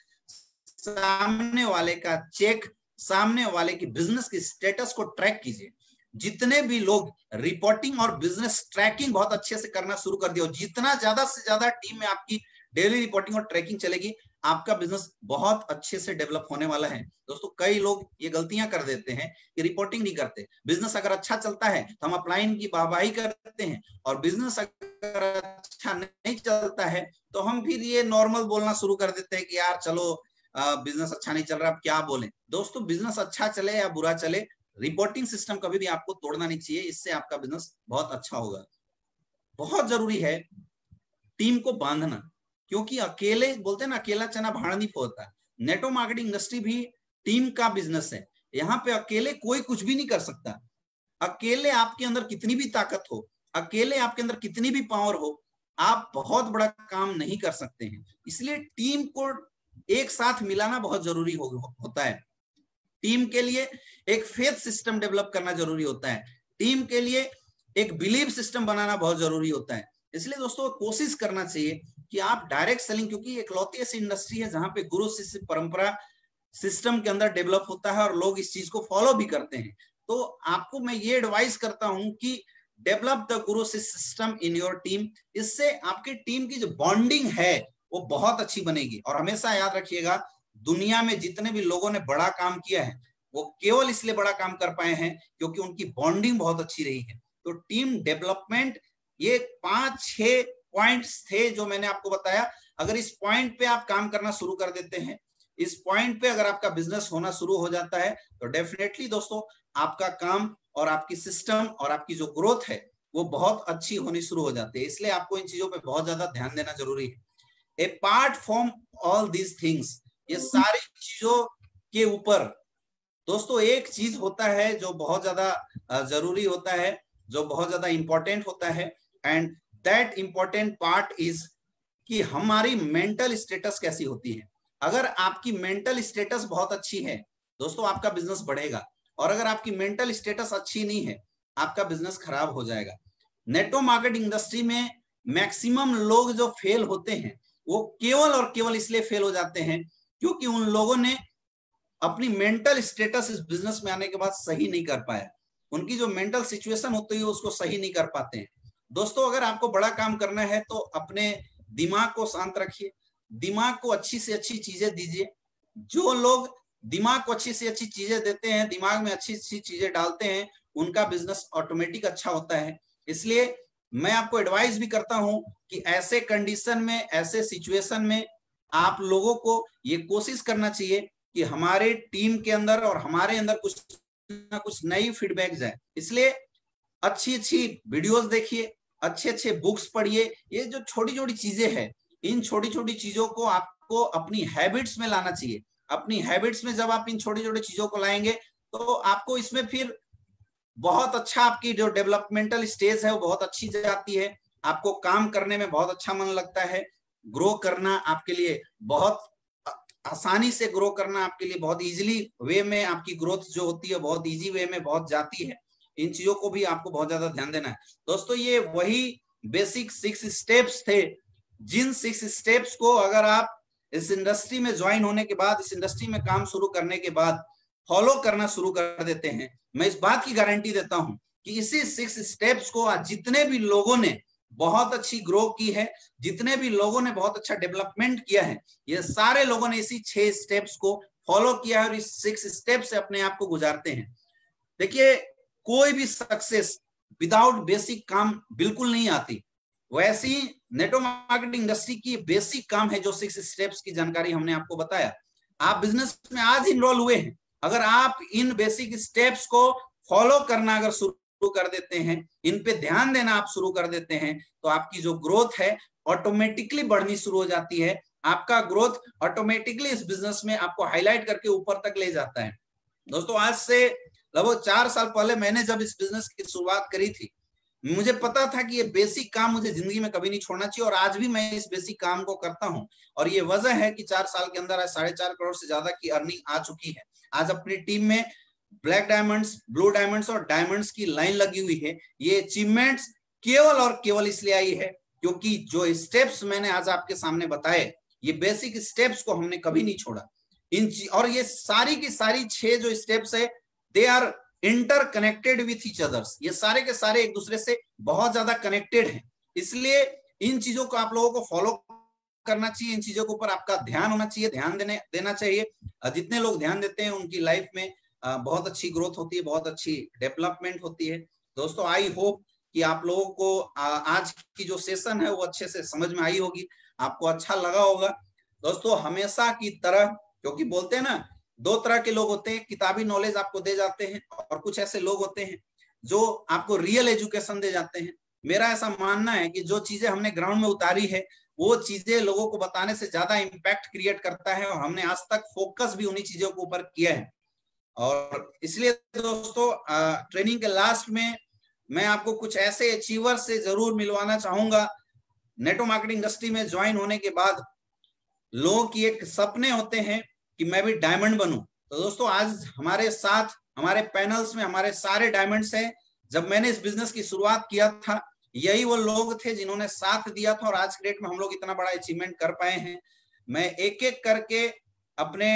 सामने वाले का चेक, सामने वाले की बिजनेस की स्टेटस को ट्रैक कीजिए। जितने भी लोग रिपोर्टिंग और बिजनेस ट्रैकिंग बहुत अच्छे से करना शुरू कर दिया, जितना ज्यादा से ज्यादा टीम में आपकी डेली रिपोर्टिंग और ट्रैकिंग चलेगी, आपका बिजनेस बहुत अच्छे से डेवलप होने वाला है। दोस्तों कई लोग ये गलतियां कर देते हैं कि रिपोर्टिंग नहीं करते। बिजनेस अगर अच्छा चलता है तो हम अपलाइन की वाहवाही करते हैं, और बिजनेस अगर अच्छा नहीं चलता है तो हम फिर ये नॉर्मल बोलना शुरू कर देते हैं कि यार चलो बिजनेस अच्छा नहीं चल रहा, अब क्या बोलें। दोस्तों बिजनेस अच्छा चले या बुरा चले, रिपोर्टिंग सिस्टम कभी भी आपको तोड़ना नहीं चाहिए। इससे आपका बिजनेस बहुत अच्छा होगा। बहुत जरूरी है टीम को बांधना, क्योंकि अकेले बोलते हैं ना, अकेला चना भाड़ नहीं फोड़ता। नेटवर्क मार्केटिंग इंडस्ट्री भी टीम का बिजनेस है। यहाँ पे अकेले कोई कुछ भी नहीं कर सकता। अकेले आपके अंदर कितनी भी ताकत हो, अकेले आपके अंदर कितनी भी पावर हो, आप बहुत बड़ा काम नहीं कर सकते हैं। इसलिए टीम को एक साथ मिलाना बहुत जरूरी होता है। टीम के लिए एक फेथ सिस्टम डेवलप करना जरूरी होता है। टीम के लिए एक बिलीव सिस्टम बनाना बहुत जरूरी होता है। इसलिए दोस्तों कोशिश करना चाहिए कि आप डायरेक्ट सेलिंग, क्योंकि इकलौती ऐसी इंडस्ट्री है जहां पे गुरु शिष्य परंपरा सिस्टम के अंदर डेवलप होता है और लोग इस चीज को फॉलो भी करते हैं। तो आपको मैं ये एडवाइस करता हूं कि डेवलप द गुरु शिष्य सिस्टम इन योर टीम। इससे आपकी टीम की जो बॉन्डिंग है वो बहुत अच्छी बनेगी। और हमेशा याद रखिएगा, दुनिया में जितने भी लोगों ने बड़ा काम किया है, वो केवल इसलिए बड़ा काम कर पाए हैं क्योंकि उनकी बॉन्डिंग बहुत अच्छी रही है। तो टीम डेवलपमेंट, ये 5-6 पॉइंट्स थे जो मैंने आपको बताया। अगर इस पॉइंट पे आप काम करना शुरू कर देते हैं, इस पॉइंट पे अगर आपका बिजनेस होना शुरू हो जाता है, तो डेफिनेटली दोस्तों आपका काम और आपकी सिस्टम और आपकी जो ग्रोथ है वो बहुत अच्छी होनी शुरू हो जाती है। इसलिए आपको इन चीजों पे बहुत ज्यादा ध्यान देना जरूरी है। Apart from all these things, ये सारी चीजों के ऊपर दोस्तों एक चीज होता है जो बहुत ज्यादा जरूरी होता है, जो बहुत ज्यादा इंपॉर्टेंट होता है, and that important part is कि हमारी मेंटल स्टेटस कैसी होती है। अगर आपकी मेंटल स्टेटस बहुत अच्छी है दोस्तों, आपका बिजनेस बढ़ेगा, और अगर आपकी मेंटल स्टेटस अच्छी नहीं है, आपका बिजनेस खराब हो जाएगा। नेटवर्क मार्केटिंग इंडस्ट्री में मैक्सिमम लोग जो फेल होते हैं वो केवल और केवल इसलिए फेल हो जाते हैं क्योंकि उन लोगों ने अपनी मेंटल स्टेटस इस बिजनेस में आने के बाद सही नहीं कर पाया। उनकी जो मेंटल सिचुएशन होती है उसको सही नहीं कर पाते हैं। दोस्तों अगर आपको बड़ा काम करना है तो अपने दिमाग को शांत रखिए, दिमाग को अच्छी से अच्छी चीजें दीजिए। जो लोग दिमाग को अच्छी से अच्छी चीजें देते हैं, दिमाग में अच्छी अच्छी चीजें डालते हैं, उनका बिजनेस ऑटोमेटिक अच्छा होता है। इसलिए मैं आपको एडवाइस भी करता हूं कि ऐसे कंडीशन में, ऐसे सिचुएशन में आप लोगों को ये कोशिश करना चाहिए कि हमारे टीम के अंदर और हमारे अंदर कुछ ना कुछ नई फीडबैक जाए। इसलिए अच्छी अच्छी वीडियोस देखिए, अच्छे अच्छे बुक्स पढ़िए। ये जो छोटी छोटी चीजें हैं, इन छोटी छोटी चीजों को आपको अपनी हैबिट्स में लाना चाहिए। अपनी हैबिट्स में जब आप इन छोटी छोटी चीजों को लाएंगे तो आपको इसमें फिर बहुत अच्छा, आपकी जो डेवलपमेंटल स्टेज है वो बहुत अच्छी जाती है। आपको काम करने में बहुत अच्छा मन लगता है। ग्रो करना आपके लिए बहुत आसानी से, ग्रो करना आपके लिए बहुत इजीली वे में, आपकी ग्रोथ जो होती है बहुत इजी वे में बहुत जाती है। इन चीजों को भी आपको बहुत ज्यादा ध्यान देना है। दोस्तों ये वही बेसिक 6 स्टेप्स थे, जिन 6 स्टेप्स को अगर आप इस इंडस्ट्री में ज्वाइन होने के बाद, इस इंडस्ट्री में काम शुरू करने के बाद फॉलो करना शुरू कर देते हैं, मैं इस बात की गारंटी देता हूं कि इसी 6 स्टेप्स को आज जितने भी लोगों ने बहुत अच्छी ग्रो की है, जितने भी लोगों ने बहुत अच्छा डेवलपमेंट किया है, ये सारे लोगों ने इसी 6 स्टेप्स को फॉलो किया है और इस 6 स्टेप से अपने आप को गुजारते हैं। देखिए कोई भी सक्सेस विदाउट बेसिक काम बिल्कुल नहीं आती। वैसी नेटवर्क मार्केटिंग इंडस्ट्री की बेसिक काम है जो 6 स्टेप्स की जानकारी हमने आपको बताया। आप बिजनेस में आज इनरोल हुए हैं, अगर आप इन बेसिक स्टेप्स को फॉलो करना अगर शुरू कर देते हैं, इन पे ध्यान देना आप शुरू कर देते हैं, तो आपकी जो ग्रोथ है ऑटोमेटिकली बढ़नी शुरू हो जाती है। आपका ग्रोथ ऑटोमेटिकली इस बिजनेस में आपको हाईलाइट करके ऊपर तक ले जाता है। दोस्तों आज से लगभग 4 साल पहले मैंने जब इस बिजनेस की शुरुआत करी थी, मुझे पता था कि ये बेसिक काम मुझे जिंदगी में कभी नहीं छोड़ना चाहिए, और आज भी मैं इस बेसिक काम को करता हूं। और ये वजह है कि 4 साल के अंदर आज 4.5 करोड़ से ज्यादा की अर्निंग आ चुकी है। आज अपनी टीम में ब्लैक डायमंड्स, ब्लू डायमंड्स और डायमंड्स की लाइन लगी हुई है। ये अचीवमेंट्स केवल और केवल इसलिए आई है क्योंकि जो स्टेप्स मैंने आज आपके सामने बताए, ये बेसिक स्टेप्स को हमने कभी नहीं छोड़ा। और ये सारी की सारी 6 जो स्टेप्स है, they are interconnected with each others. ये सारे के सारे एक दूसरे से बहुत ज्यादा कनेक्टेड हैं। इसलिए इन चीजों को आप लोगों को फॉलो करना चाहिए, इन चीजों के ऊपर आपका ध्यान होना चाहिए, ध्यान देना चाहिए। जितने लोग ध्यान देते हैं उनकी लाइफ में बहुत अच्छी ग्रोथ होती है, बहुत अच्छी डेवलपमेंट होती है। दोस्तों आई होप कि आप लोगों को आज की जो सेशन है वो अच्छे से समझ में आई होगी, आपको अच्छा लगा होगा। दोस्तों हमेशा की तरह, क्योंकि बोलते हैं ना 2 तरह के लोग होते हैं, किताबी नॉलेज आपको दे जाते हैं और कुछ ऐसे लोग होते हैं जो आपको रियल एजुकेशन दे जाते हैं। मेरा ऐसा मानना है कि जो चीजें हमने ग्राउंड में उतारी है वो चीजें लोगों को बताने से ज्यादा इम्पैक्ट क्रिएट करता है, और हमने आज तक फोकस भी उन्हीं चीजों के ऊपर किया है। और इसलिए दोस्तों ट्रेनिंग के लास्ट में मैं आपको कुछ ऐसे अचीवर से जरूर मिलवाना चाहूंगा। नेटवर्क मार्केटिंग इंडस्ट्री में ज्वाइन होने के बाद लोगों की एक सपने होते हैं कि मैं भी डायमंड बनूं। तो दोस्तों आज हमारे साथ, हमारे पैनल्स में हमारे सारे डायमंड्स हैं। जब मैंने इस बिजनेस की शुरुआत किया था, यही वो लोग थे जिन्होंने साथ दिया था, और आज की डेट में हम लोग इतना बड़ा अचीवमेंट कर पाए हैं। मैं एक एक करके अपने